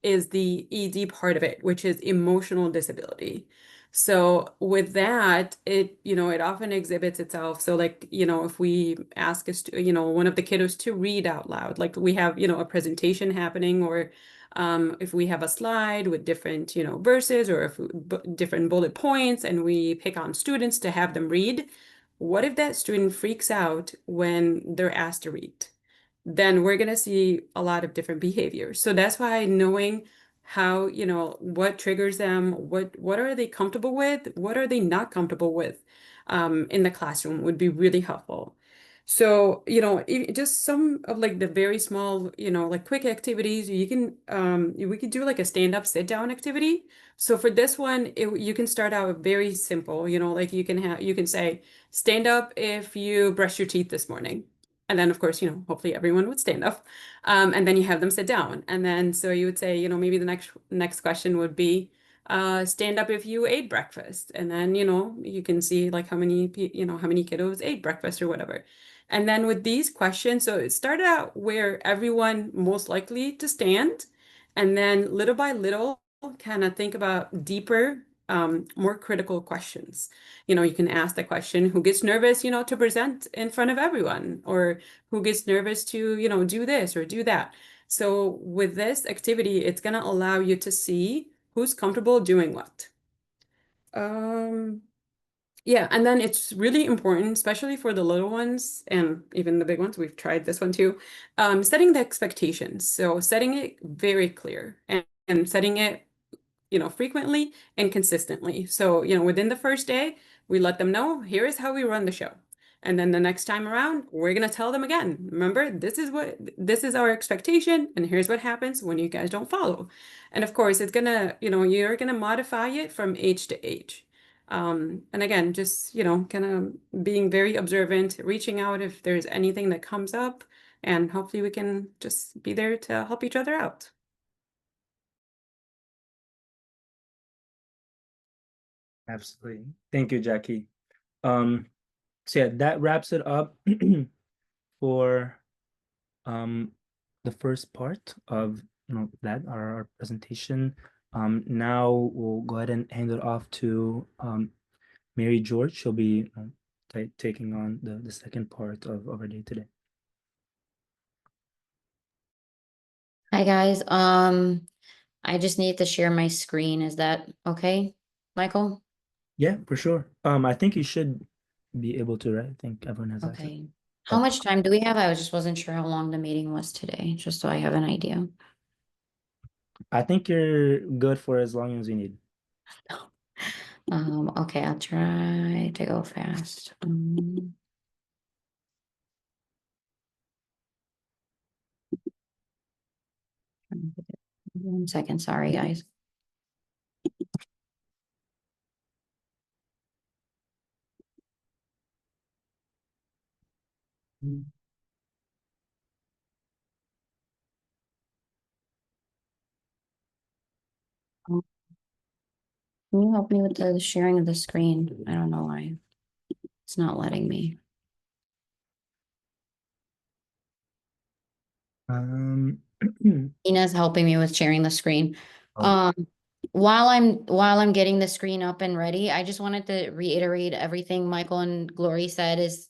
Speaker 5: is the ED part of it, which is emotional disability. So with that, it often exhibits itself. So like, if we ask one of the kiddos to read out loud, like we have, a presentation happening, or if we have a slide with different, verses, or if different bullet points, and we pick on students to have them read, what if that student freaks out when they're asked to read? Then we're going to see a lot of different behaviors. So that's why knowing how, what triggers them, what are they comfortable with, what are they not comfortable with, in the classroom would be really helpful. So, just some of like the very small, like quick activities you can, we could do like a stand up, sit down activity. So for this one, you can start out very simple, like you can say, stand up if you brush your teeth this morning. And then, of course, hopefully everyone would stand up. And then you have them sit down. And then, so you would say, maybe the next question would be, stand up if you ate breakfast. And then, you can see like how many kiddos ate breakfast or whatever. And then with these questions, so it started out where everyone most likely to stand. And then little by little, kind of think about deeper, more critical questions. You can ask the question, who gets nervous, to present in front of everyone, or who gets nervous to, do this or do that. So with this activity, it's going to allow you to see who's comfortable doing what. Yeah, and then it's really important, especially for the little ones and even the big ones. We've tried this one too. Setting the expectations. So setting it very clear and setting it, frequently and consistently. So, within the first day, we let them know, here is how we run the show. And then the next time around, we're going to tell them again, remember, this is our expectation, and here's what happens when you guys don't follow. And of course, it's gonna, you're gonna modify it from age to age. And again, just, kind of being very observant, reaching out if there's anything that comes up, and hopefully we can just be there to help each other out.
Speaker 2: Absolutely. Thank you, Jackie. So yeah, that wraps it up for the first part of that our presentation. Now we'll go ahead and hand it off to Mary George. She'll be taking on the second part of our day today.
Speaker 6: Hi guys. I just need to share my screen. Is that okay, Michael?
Speaker 2: Yeah, for sure. I think you should be able to, right? I think everyone has access.
Speaker 6: Okay. How much time do we have? I just wasn't sure how long the meeting was today, just so I have an idea.
Speaker 2: I think you're good for as long as you need.
Speaker 6: Okay, I'll try to go fast. 1 second, sorry guys. Can you help me with the sharing of the screen? I don't know why. It's not letting me. Ina's helping me with sharing the screen.
Speaker 2: Oh.
Speaker 6: While I'm getting the screen up and ready, I just wanted to reiterate everything Michael and Glory said is,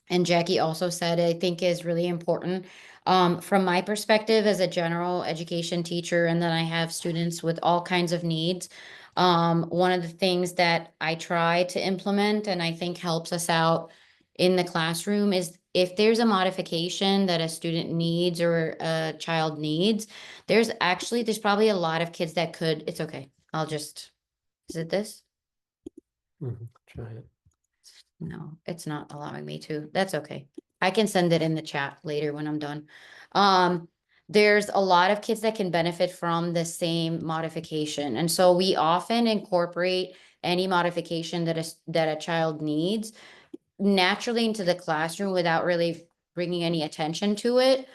Speaker 6: and Jackie also said, I think is really important. From my perspective as a general education teacher, and then I have students with all kinds of needs. One of the things that I try to implement and I think helps us out in the classroom is if there's a modification that a student needs or a child needs, there's probably a lot of kids that could, it's okay. Is it this?
Speaker 1: Try it.
Speaker 6: No, it's not allowing me to. That's okay. I can send it in the chat later when I'm done. There's a lot of kids that can benefit from the same modification. And so we often incorporate any modification that a child needs naturally into the classroom without really bringing any attention to it.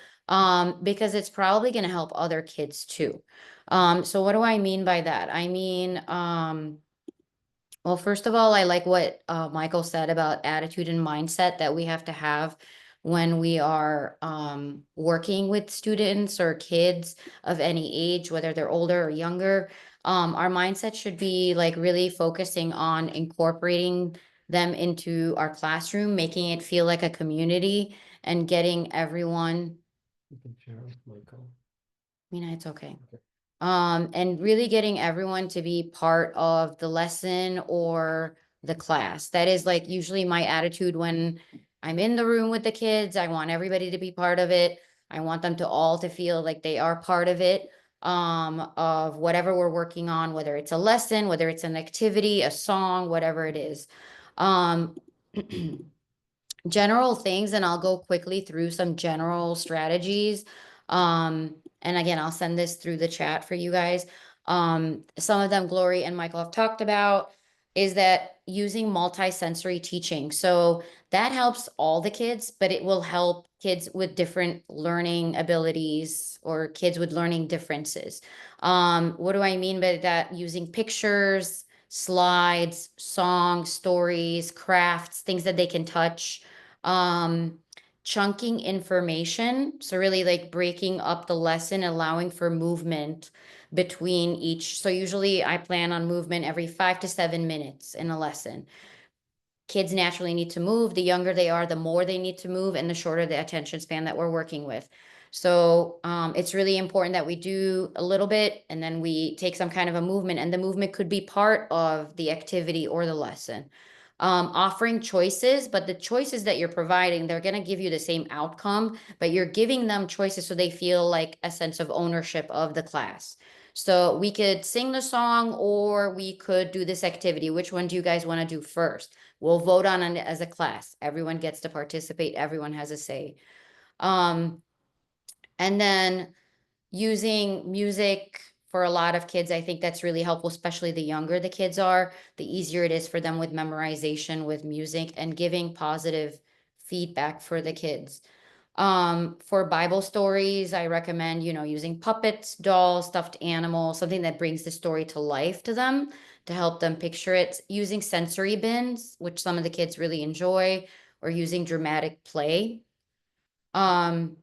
Speaker 6: Because it's probably going to help other kids too. So what do I mean by that? I mean, well, first of all, I like what Michael said about attitude and mindset that we have to have when we are working with students or kids of any age, whether they're older or younger. Our mindset should be like really focusing on incorporating them into our classroom, making it feel like a community and getting everyone.
Speaker 1: You can share with Michael.
Speaker 6: Mina, it's okay. And really getting everyone to be part of the lesson or the class. That is like usually my attitude when I'm in the room with the kids. I want everybody to be part of it. I want them to all to feel like they are part of it, of whatever we're working on, whether it's a lesson, whether it's an activity, a song, whatever it is. General things, and I'll go quickly through some general strategies. And again, I'll send this through the chat for you guys. Some of them Glory and Michael have talked about is that using multi-sensory teaching. So that helps all the kids, but it will help kids with different learning abilities or kids with learning differences. What do I mean by that? Using pictures, slides, songs, stories, crafts, things that they can touch. Chunking information. So really like breaking up the lesson, allowing for movement between each. So usually I plan on movement every 5 to 7 minutes in a lesson. Kids naturally need to move. The younger they are, the more they need to move and the shorter the attention span that we're working with. So it's really important that we do a little bit and then we take some kind of a movement, and the movement could be part of the activity or the lesson. Offering choices, but the choices that you're providing, they're going to give you the same outcome, but you're giving them choices so they feel like a sense of ownership of the class. So we could sing the song or we could do this activity. Which one do you guys want to do first? We'll vote on it as a class. Everyone gets to participate. Everyone has a say. And then using music for a lot of kids, I think that's really helpful, especially the younger the kids are, the easier it is for them with memorization, with music, and giving positive feedback for the kids. For Bible stories, I recommend, using puppets, dolls, stuffed animals, something that brings the story to life to them to help them picture it. Using sensory bins, which some of the kids really enjoy, or using dramatic play. Um,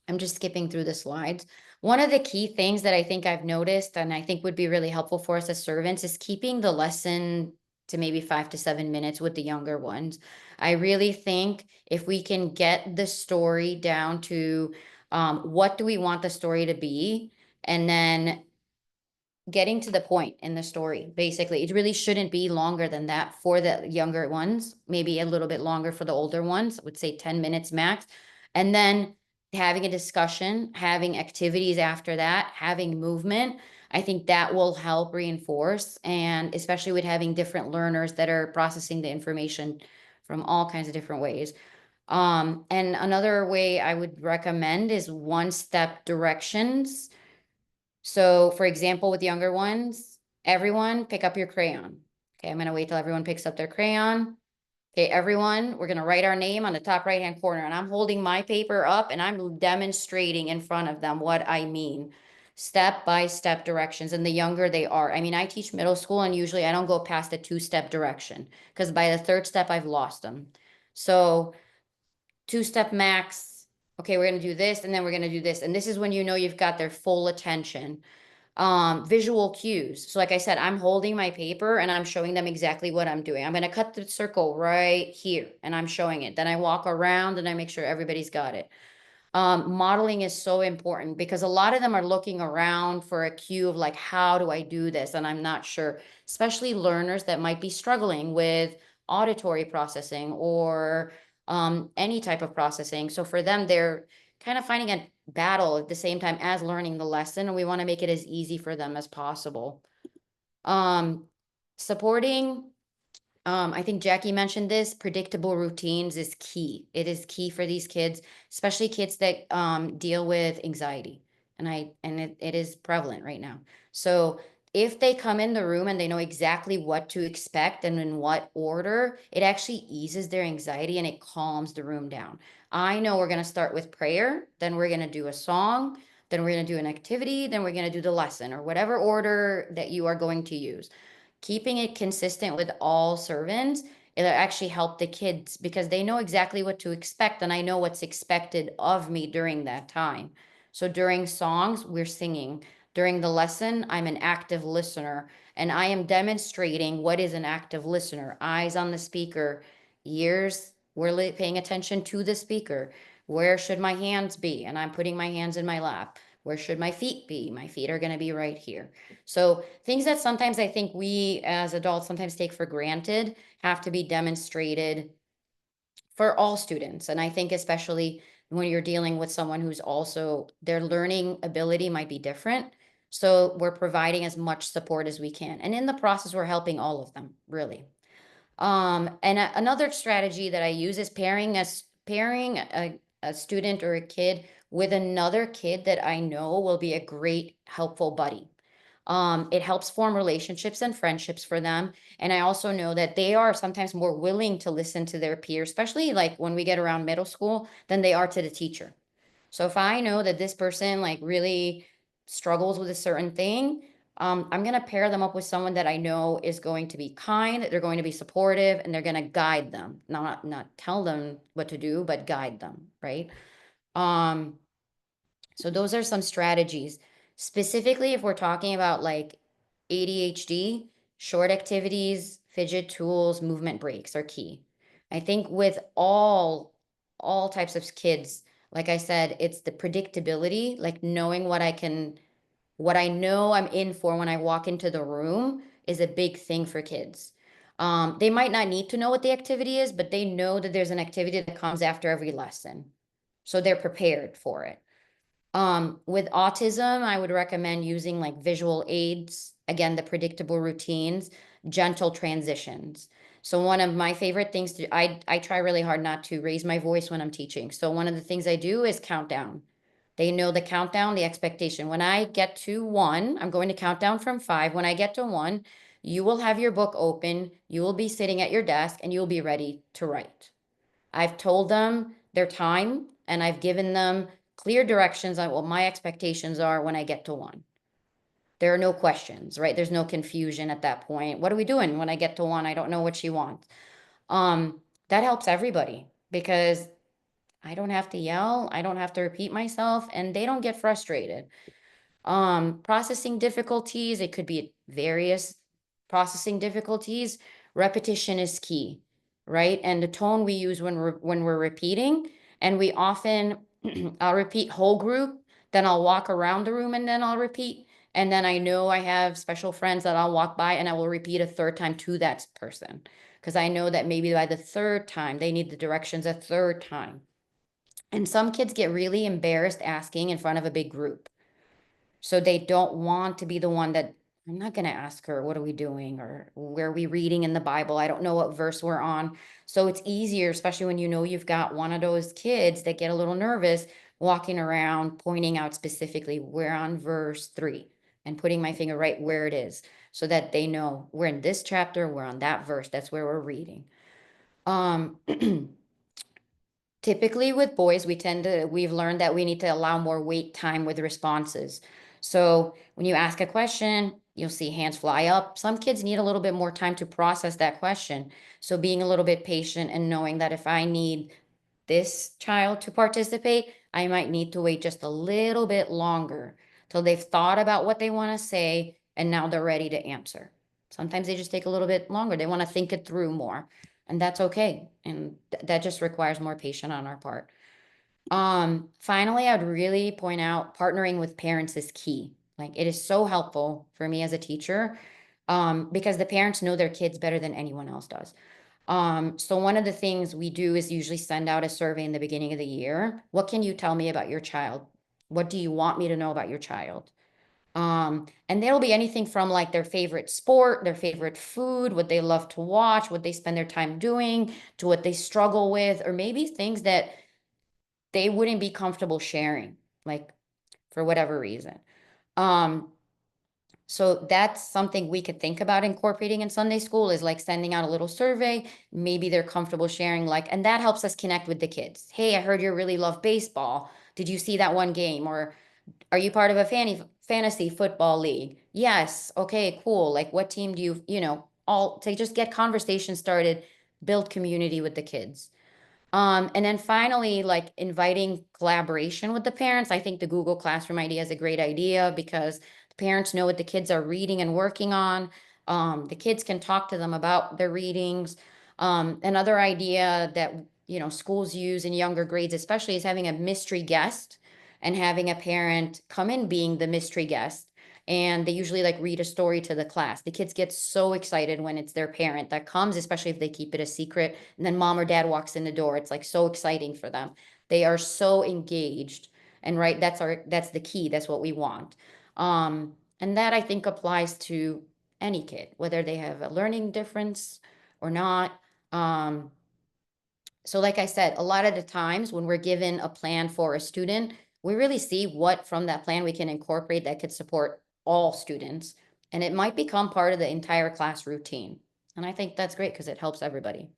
Speaker 6: I'm just skipping through the slides. One of the key things that I think I've noticed and I think would be really helpful for us as servants is keeping the lesson to maybe 5 to 7 minutes with the younger ones. I really think if we can get the story down to what do we want the story to be, and then getting to the point in the story. Basically, it really shouldn't be longer than that for the younger ones, maybe a little bit longer for the older ones. I would say 10 minutes max. And then having a discussion, having activities after that, having movement. I think that will help reinforce, and especially with having different learners that are processing the information from all kinds of different ways. And another way I would recommend is one-step directions. So for example, with younger ones, everyone pick up your crayon. Okay, I'm gonna wait till everyone picks up their crayon. Okay, everyone, we're gonna write our name on the top right-hand corner, and I'm holding my paper up and I'm demonstrating in front of them what I mean. Step-by-step directions, and the younger they are. I mean, I teach middle school and usually I don't go past the 2-step direction because by the 3rd step, I've lost them. So 2-step max. Okay, we're gonna do this and then we're gonna do this. And this is when you know you've got their full attention. Visual cues. So like I said, I'm holding my paper and I'm showing them exactly what I'm doing. I'm gonna cut the circle right here and I'm showing it. Then I walk around and I make sure everybody's got it. Modeling is so important because a lot of them are looking around for a cue of like, how do I do this? And I'm not sure, especially learners that might be struggling with auditory processing or any type of processing. So for them, they're kind of finding a battle at the same time as learning the lesson, and we want to make it as easy for them as possible. Supporting I think Jackie mentioned this, predictable routines is key. It is key for these kids, especially kids that deal with anxiety. And it is prevalent right now. So if they come in the room and they know exactly what to expect and in what order, it actually eases their anxiety and it calms the room down. I know we're going to start with prayer, then we're going to do a song, then we're going to do an activity, then we're going to do the lesson, or whatever order that you are going to use. Keeping it consistent with all servants, it'll actually help the kids because they know exactly what to expect, and I know what's expected of me during that time. So during songs, we're singing. During the lesson, I'm an active listener, and I am demonstrating what is an active listener. Eyes on the speaker, ears, we're paying attention to the speaker. Where should my hands be? And I'm putting my hands in my lap. Where should my feet be? My feet are going to be right here. So things that sometimes I think we as adults sometimes take for granted have to be demonstrated for all students. And I think especially when you're dealing with someone who's also, their learning ability might be different. So we're providing as much support as we can. And in the process, we're helping all of them, really. And another strategy that I use is pairing a student or a kid with another kid that I know will be a great helpful buddy. It helps form relationships and friendships for them. And I also know that they are sometimes more willing to listen to their peers, especially like when we get around middle school, than they are to the teacher. So if I know that this person like really struggles with a certain thing, I'm going to pair them up with someone that I know is going to be kind, they're going to be supportive, and they're going to guide them, not tell them what to do, but guide them, right? Um, so those are some strategies. Specifically, if we're talking about like ADHD, short activities, fidget tools, movement breaks are key. I think with all types of kids, Like I said, it's the predictability, like knowing what I know I'm in for when I walk into the room is a big thing for kids. They might not need to know what the activity is, but they know that there's an activity that comes after every lesson. So they're prepared for it. With autism, I would recommend using like visual aids, again, the predictable routines, gentle transitions. So one of my favorite things I try really hard not to raise my voice when I'm teaching. So one of the things I do is count down. They know the countdown, the expectation. When I get to 1, I'm going to count down from 5. When I get to 1, you will have your book open, you will be sitting at your desk, and you'll be ready to write. I've told them their time, and I've given them clear directions on what my expectations are when I get to 1. There are no questions, right? There's no confusion at that point. What are we doing when I get to 1? I don't know what she wants. That helps everybody because I don't have to yell, I don't have to repeat myself, and they don't get frustrated. Processing difficulties, it could be various processing difficulties. Repetition is key, right? And the tone we use when we're repeating, and we often I'll repeat whole group, then I'll walk around the room and then I'll repeat. And then I know I have special friends that I'll walk by and I will repeat a third time to that person. Because I know that maybe by the third time they need the directions a third time. And some kids get really embarrassed asking in front of a big group. So they don't want to be the one that, I'm not going to ask her, what are we doing? Or where are we reading in the Bible? I don't know what verse we're on. So it's easier, especially when you know you've got one of those kids that get a little nervous walking around, pointing out specifically, we're on verse 3 and putting my finger right where it is so that they know we're in this chapter, we're on that verse. That's where we're reading. Typically with boys, we've learned that we need to allow more wait time with responses. So when you ask a question, you'll see hands fly up. Some kids need a little bit more time to process that question. So being a little bit patient and knowing that if I need this child to participate, I might need to wait just a little bit longer till they've thought about what they want to say and now they're ready to answer. Sometimes they just take a little bit longer. They want to think it through more. And that's okay. And that just requires more patience on our part. Finally, I'd really point out partnering with parents is key. Like it is so helpful for me as a teacher, because the parents know their kids better than anyone else does. So one of the things we do is usually send out a survey in the beginning of the year. What can you tell me about your child? What do you want me to know about your child? And there'll be anything from like their favorite sport, their favorite food, what they love to watch, what they spend their time doing, to what they struggle with, or maybe things that they wouldn't be comfortable sharing, like for whatever reason. So that's something we could think about incorporating in Sunday school is like sending out a little survey. Maybe they're comfortable sharing like, and that helps us connect with the kids. Hey, I heard you really love baseball. Did you see that one game? Or are you part of a fantasy football league? Yes. Okay, cool. Like what team do you all to just get conversation started, build community with the kids. And then finally, like inviting collaboration with the parents. I think the Google Classroom idea is a great idea because the parents know what the kids are reading and working on. The kids can talk to them about their readings. Another idea that, schools use in younger grades, especially is having a mystery guest and having a parent come in being the mystery guest. And they usually like read a story to the class. The kids get so excited when it's their parent that comes, especially if they keep it a secret. And then mom or dad walks in the door. It's like so exciting for them. They are so engaged. And right, that's the key. That's what we want. And that I think applies to any kid, whether they have a learning difference or not. So like I said, a lot of the times when we're given a plan for a student, we really see what from that plan we can incorporate that could support all students. And it might become part of the entire class routine. And I think that's great because it helps everybody.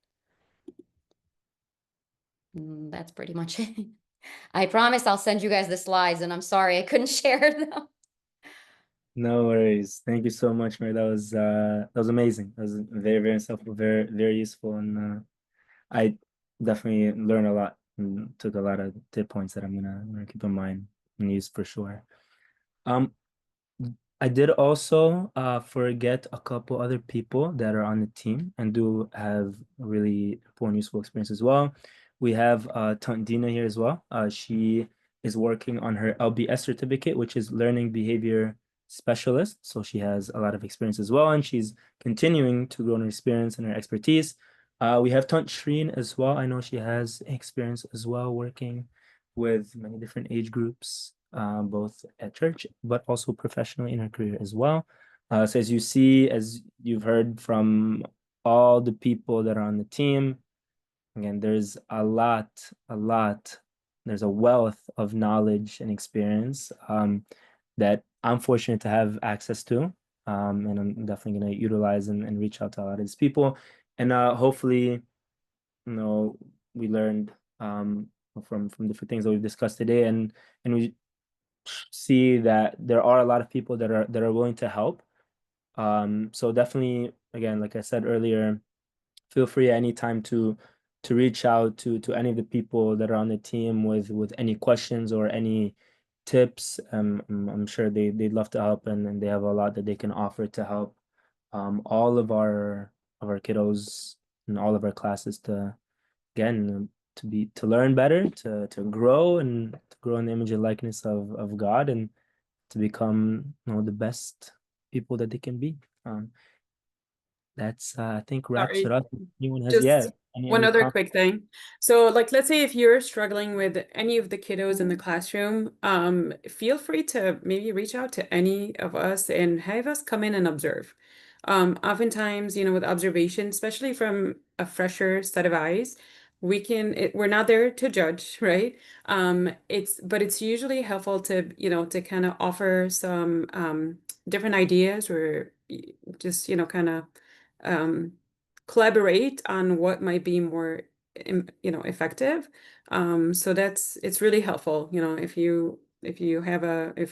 Speaker 6: That's pretty much it. I promise I'll send you guys the slides and I'm sorry I couldn't share them.
Speaker 2: No worries. Thank you so much, Mary. That was amazing. That was very, very insightful, very, very useful. And I definitely learned a lot and took a lot of tip points that I'm gonna keep in mind and use for sure. I did also forget a couple other people that are on the team and do have really important useful experience as well. we have Tant Dina here as well. She is working on her LBS certificate, which is Learning Behavior Specialist. So she has a lot of experience as well, and she's continuing to grow in her experience and her expertise. We have Tant Shreen as well. I know she has experience as well working with many different age groups, both at church, but also professionally in her career as well. So as you see, as you've heard from all the people that are on the team, again, there's a lot, there's a wealth of knowledge and experience that I'm fortunate to have access to. And I'm definitely going to utilize and reach out to a lot of these people. And hopefully, we learned from different things that we've discussed today, and we see that there are a lot of people that are willing to help. So definitely, again, like I said earlier, feel free anytime to reach out to any of the people that are on the team with any questions or any tips. I'm sure they'd love to help, and they have a lot that they can offer to help all of our kiddos and all of our classes to, again, to learn better, to grow and to grow in the image and likeness of God, and to become the best people that they can be. That's I think wraps
Speaker 5: Sorry.
Speaker 2: it up. Anyone has
Speaker 5: Just
Speaker 2: any
Speaker 5: one other
Speaker 2: comments?
Speaker 5: quick thing. So, like, let's say if you're struggling with any of the kiddos in the classroom, feel free to maybe reach out to any of us and have us come in and observe. Oftentimes, with observation, especially from a fresher set of eyes, we're not there to judge, right? But it's usually helpful to, to kind of offer some different ideas or just, kind of um collaborate on what might be more effective. So it's really helpful, if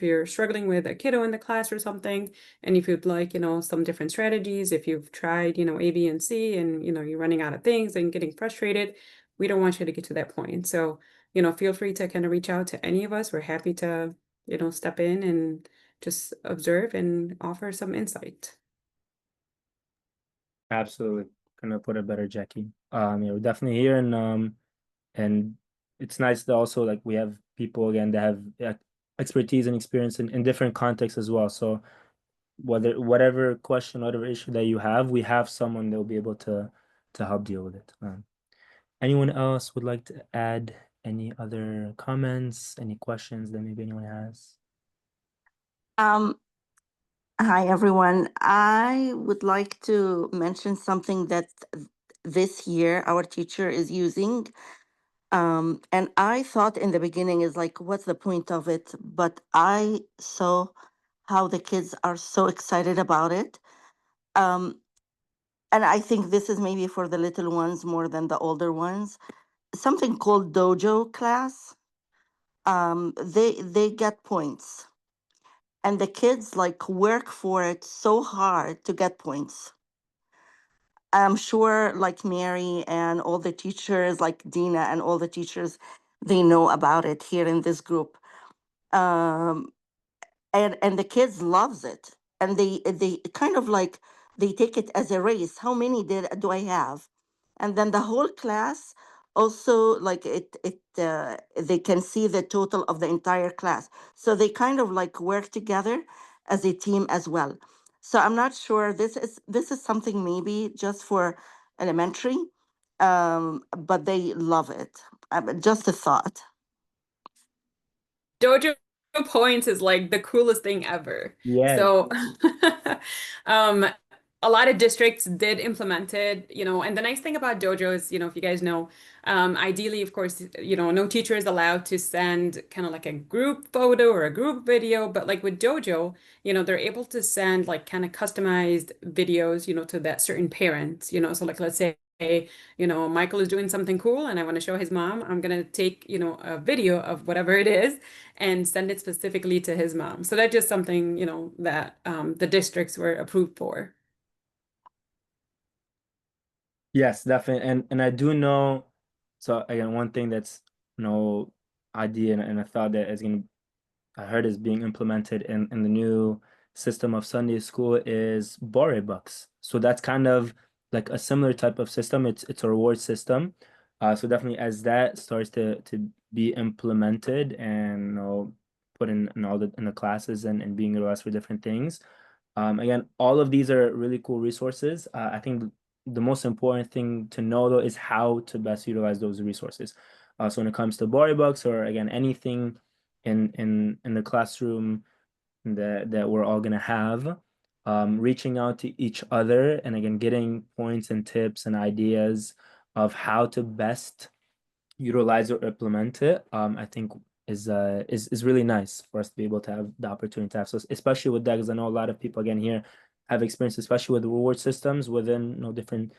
Speaker 5: you're struggling with a kiddo in the class or something, and if you'd like, some different strategies, if you've tried, A, B, and C, and you're running out of things and getting frustrated, we don't want you to get to that point. So, feel free to kind of reach out to any of us. We're happy to, step in and just observe and offer some insight.
Speaker 2: Absolutely. Gonna put it better, Jackie. Yeah, we're definitely here, and it's nice that also, like, we have people again that have expertise and experience in different contexts as well. So whatever question, whatever issue that you have, we have someone that will be able to help deal with it. Anyone else would like to add any other comments, any questions that maybe anyone has?
Speaker 7: Um, Hi, everyone. I would like to mention something that this year our teacher is using. And I thought in the beginning is like, what's the point of it? But I saw how the kids are so excited about it. Um, and I think this is maybe for the little ones more than the older ones. Something called dojo class. They get points, and the kids like work for it so hard to get points. I'm sure like Mary and all the teachers, like Dina and all the teachers, they know about it here in this group. Um, and the kids loves it. And they kind of like they take it as a race. How many do I have? And then the whole class also like they can see the total of the entire class. So they kind of like work together as a team as well. So I'm not sure this is something maybe just for elementary, but they love it. Just a thought.
Speaker 5: Dojo points is like the coolest thing ever.
Speaker 2: Yes.
Speaker 5: So, um, a lot of districts did implement it, and the nice thing about Dojo is, if you guys know, ideally, of course, no teacher is allowed to send kind of like a group photo or a group video, but like with Dojo, they're able to send like kind of customized videos, to that certain parent, so like, let's say, Michael is doing something cool and I want to show his mom. I'm going to take, a video of whatever it is and send it specifically to his mom. So that's just something, that the districts were approved for.
Speaker 2: Yes, definitely. And I do know, so again, one thing that's idea and a thought that I heard is being implemented in the new system of Sunday school is Bore bucks. So that's kind of like a similar type of system. It's a reward system. So definitely as that starts to be implemented and put in all in the classes and being utilized for different things. Again, all of these are really cool resources. I think the most important thing to know though is how to best utilize those resources. So when it comes to Bori books or again anything in the classroom that we're all gonna have, reaching out to each other and again getting points and tips and ideas of how to best utilize or implement it, I think is really nice for us to be able to have the opportunity to have. So especially with that, because I know a lot of people again here have experience, especially with reward systems within different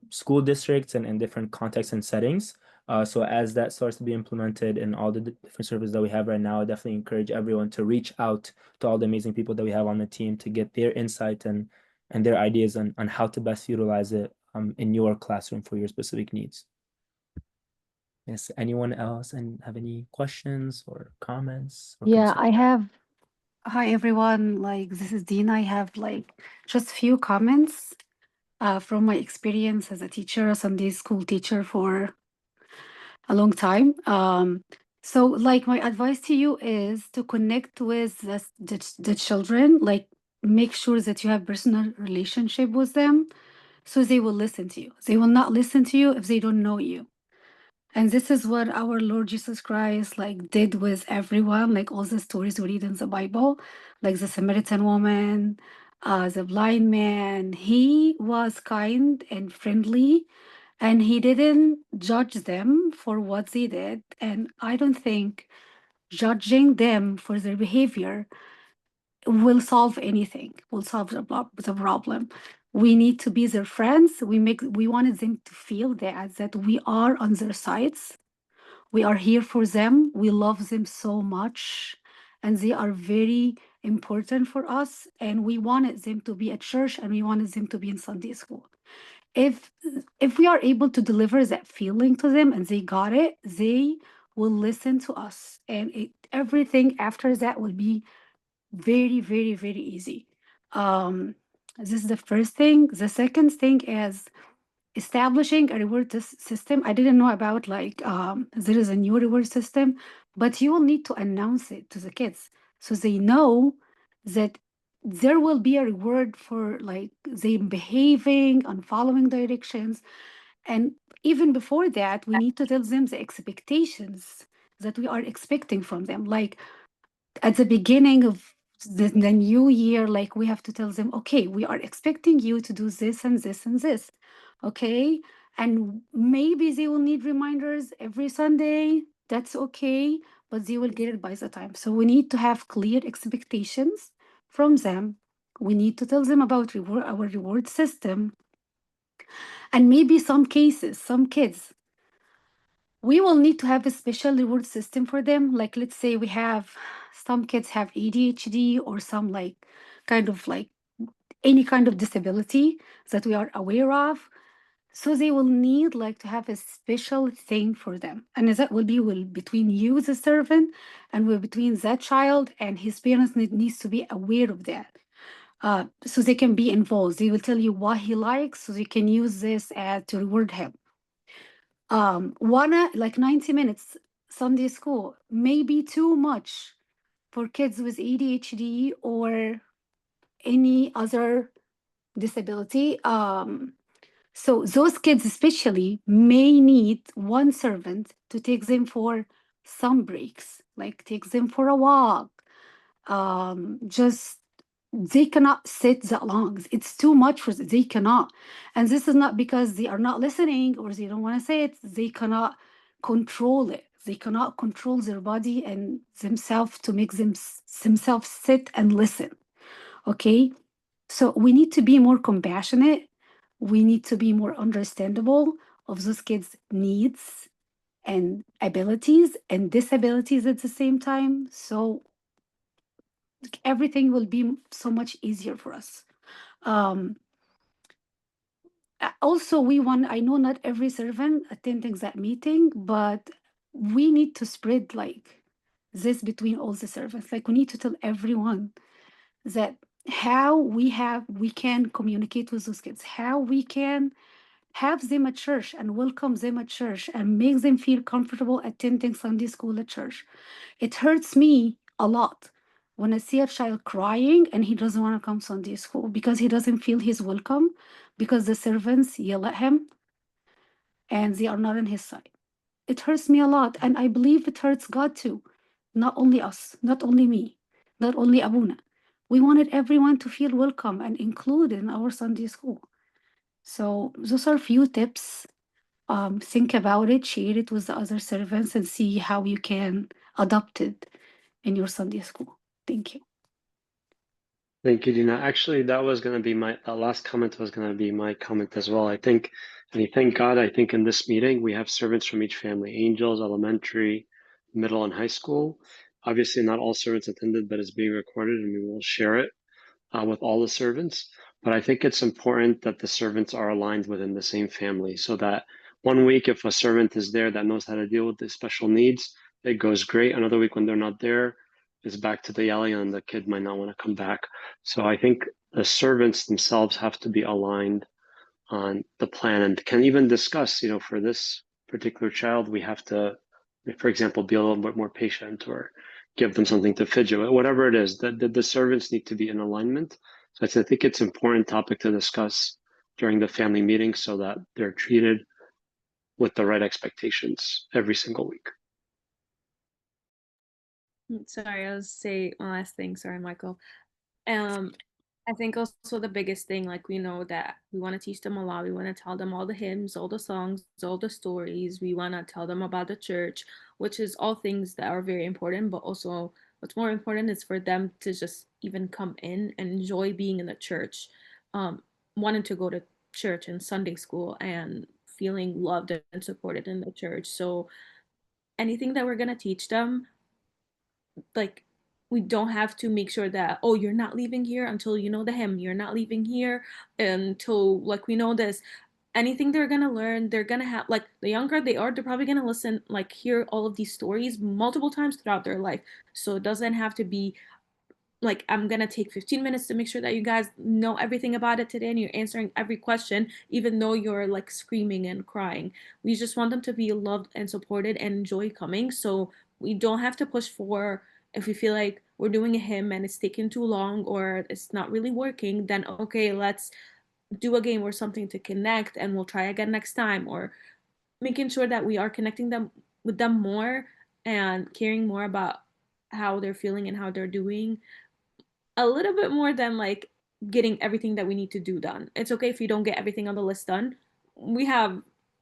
Speaker 2: school districts and different contexts and settings. So as that starts to be implemented in all the different services that we have right now, I definitely encourage everyone to reach out to all the amazing people that we have on the team to get their insight and their ideas on how to best utilize it in your classroom for your specific needs. Yes, anyone else and have any questions or comments or
Speaker 8: Yeah,
Speaker 2: concerns?
Speaker 8: I have. Hi, everyone. Like, this is Dina. I have like just few comments from my experience as a teacher, a Sunday school teacher for a long time. So like my advice to you is to connect with the children, like make sure that you have personal relationship with them so they will listen to you. They will not listen to you if they don't know you. And this is what our Lord Jesus Christ like did with everyone, like all the stories we read in the Bible, like the Samaritan woman, the blind man. He was kind and friendly, and he didn't judge them for what they did. And I don't think judging them for their behavior will solve anything, will solve the problem. We need to be their friends. We wanted them to feel that we are on their sides. We are here for them. We love them so much, and they are very important for us. And we wanted them to be at church, and we wanted them to be in Sunday school. If we are able to deliver that feeling to them and they got it, they will listen to us, and everything after that will be very, very, very easy. This is the first thing. The second thing is establishing a reward system. I didn't know about like there is a new reward system, but you will need to announce it to the kids so they know that there will be a reward for like them behaving and following directions. And even before that, we need to tell them the expectations that we are expecting from them. Like at the beginning of the new year, like we have to tell them, okay, we are expecting you to do this and this and this. Okay. And maybe they will need reminders every Sunday. That's okay. But they will get it by the time. So we need to have clear expectations from them. We need to tell them about our reward system. And maybe some cases, some kids, we will need to have a special reward system for them. Like, let's say we have some kids have ADHD or some like kind of like any kind of disability that we are aware of. So they will need like to have a special thing for them. And that will be between you, the servant, and between that child and his parents needs to be aware of that. So they can be involved. They will tell you what he likes, so they can use this to reward him. Like 90 minutes Sunday school may be too much for kids with ADHD or any other disability. So those kids especially may need one servant to take them for some breaks, like take them for a walk. Just they cannot sit that long. It's too much for them. They cannot. And this is not because they are not listening or they don't want to say it. They cannot control it. They cannot control their body and themselves to make themselves sit and listen. Okay. So we need to be more compassionate. We need to be more understandable of those kids' needs and abilities and disabilities at the same time. So everything will be so much easier for us. Also, I know not every servant attending that meeting, but we need to spread like this between all the servants. Like we need to tell everyone that how we can communicate with those kids, how we can have them at church and welcome them at church and make them feel comfortable attending Sunday school at church. It hurts me a lot when I see a child crying and he doesn't want to come Sunday school because he doesn't feel he's welcome, because the servants yell at him and they are not on his side. It hurts me a lot, and I believe it hurts God too. Not only us, not only me, not only Abuna. We wanted everyone to feel welcome and included in our Sunday school. So those are a few tips. Think about it, share it with the other servants, and see how you can adopt it in your Sunday school. Thank you.
Speaker 9: Thank you, Dina. Actually, that was going to be that last comment was going to be my comment as well. I think, and thank God, I think in this meeting, we have servants from each family, angels, elementary, middle, and high school. Obviously, not all servants attended, but it's being recorded and we will share it with all the servants. But I think it's important that the servants are aligned within the same family so that one week, if a servant is there that knows how to deal with the special needs, it goes great. Another week when they're not there, is back to the yelling and the kid might not want to come back. So I think the servants themselves have to be aligned on the plan and can even discuss, for this particular child, we have to, for example, be a little bit more patient or give them something to fidget with, whatever it is, the servants need to be in alignment. So I think it's an important topic to discuss during the family meeting so that they're treated with the right expectations every single week.
Speaker 3: Sorry, I'll say one last thing. Sorry, Michael. I think also the biggest thing, like we know that we want to teach them a lot. We want to tell them all the hymns, all the songs, all the stories. We want to tell them about the church, which is all things that are very important. But also, what's more important is for them to just even come in and enjoy being in the church, wanting to go to church and Sunday school and feeling loved and supported in the church. So anything that we're gonna teach them, like we don't have to make sure that, oh, you're not leaving here until you know the hymn, you're not leaving here until like we know this. Anything they're gonna learn, they're gonna have, like the younger they are, they're probably gonna listen, like hear all of these stories multiple times throughout their life. So it doesn't have to be like, I'm gonna take 15 minutes to make sure that you guys know everything about it today and you're answering every question, even though you're like screaming and crying. We just want them to be loved and supported and enjoy coming. So we don't have to push for, if we feel like we're doing a hymn and it's taking too long or it's not really working, then okay, let's do a game or something to connect and we'll try again next time. Or making sure that we are connecting them with them more and caring more about how they're feeling and how they're doing a little bit more than like getting everything that we need to do done. It's okay if you don't get everything on the list done.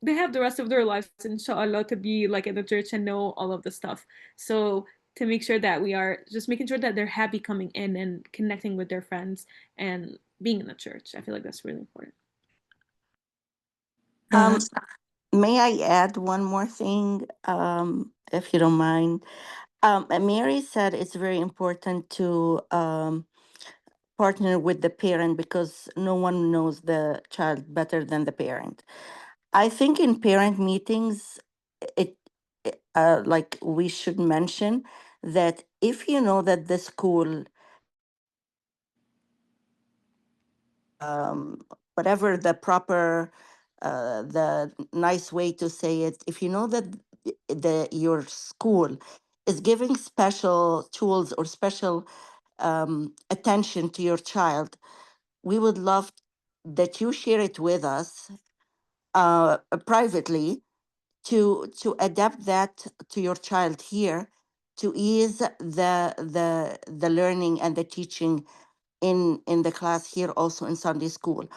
Speaker 3: They have the rest of their lives, inshallah, to be like in the church and know all of the stuff. So to make sure that we are just making sure that they're happy coming in and connecting with their friends and being in the church. I feel like that's really important.
Speaker 7: May I add one more thing, if you don't mind? Mary said it's very important to partner with the parent because no one knows the child better than the parent. I think in parent meetings, like we should mention that if you know that the school, whatever the proper, the nice way to say it, if you know that your school is giving special tools or special attention to your child, we would love that you share it with us privately to adapt that to your child here to ease the learning and the teaching in the class here also in Sunday school.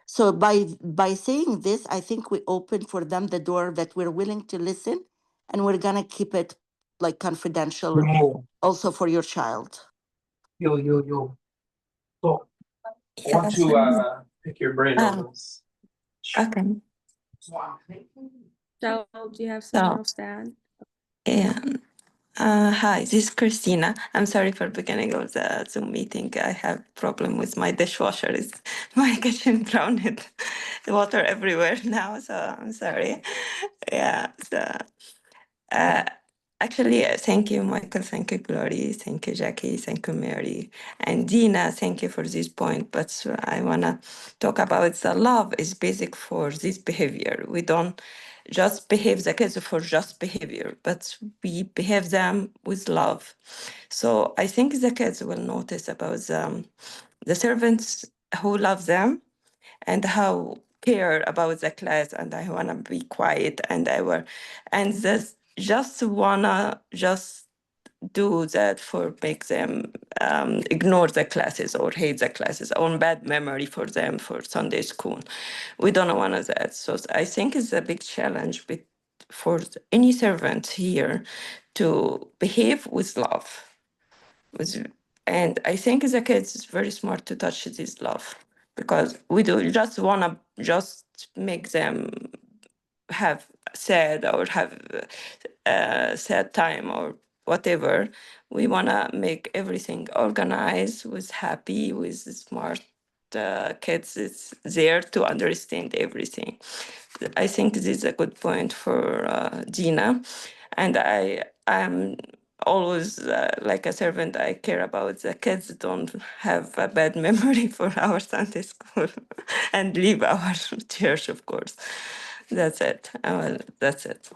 Speaker 7: So by saying this, I think we open for them the door that we're willing to listen and we're gonna keep it like confidential also for your child.
Speaker 10: Yo. So I want to pick your brain on this.
Speaker 11: Okay.
Speaker 3: So do you have something else to add?
Speaker 11: Yeah. Hi, this is Christina. I'm sorry for beginning of the Zoom meeting. I have problem with my dishwasher. Is my kitchen drowned water everywhere now, so I'm sorry. Yeah. So Actually, thank you, Michael. Thank you, Glory. Thank you, Jackie. Thank you, Mary. And Dina, thank you for this point. But I want to talk about the love is basic for this behavior. We don't just behave the kids for just behavior, but we behave them with love. So I think the kids will notice about the servants who love them and how care about the class, and I wanna be quiet, and this just wanna just do that for make them ignore the classes or hate the classes or bad memory for them for Sunday school. We don't want that. So I think it's a big challenge for any servant here to behave with love. And I think the kids is very smart to touch this love because we do just want to just make them have sad or have sad time or whatever. We want to make everything organized with happy, with smart kids is there to understand everything. I think this is a good point for Gina. And I am always like a servant. I care about the kids don't have a bad memory for our Sunday school and leave our church, of course. That's it. That's it.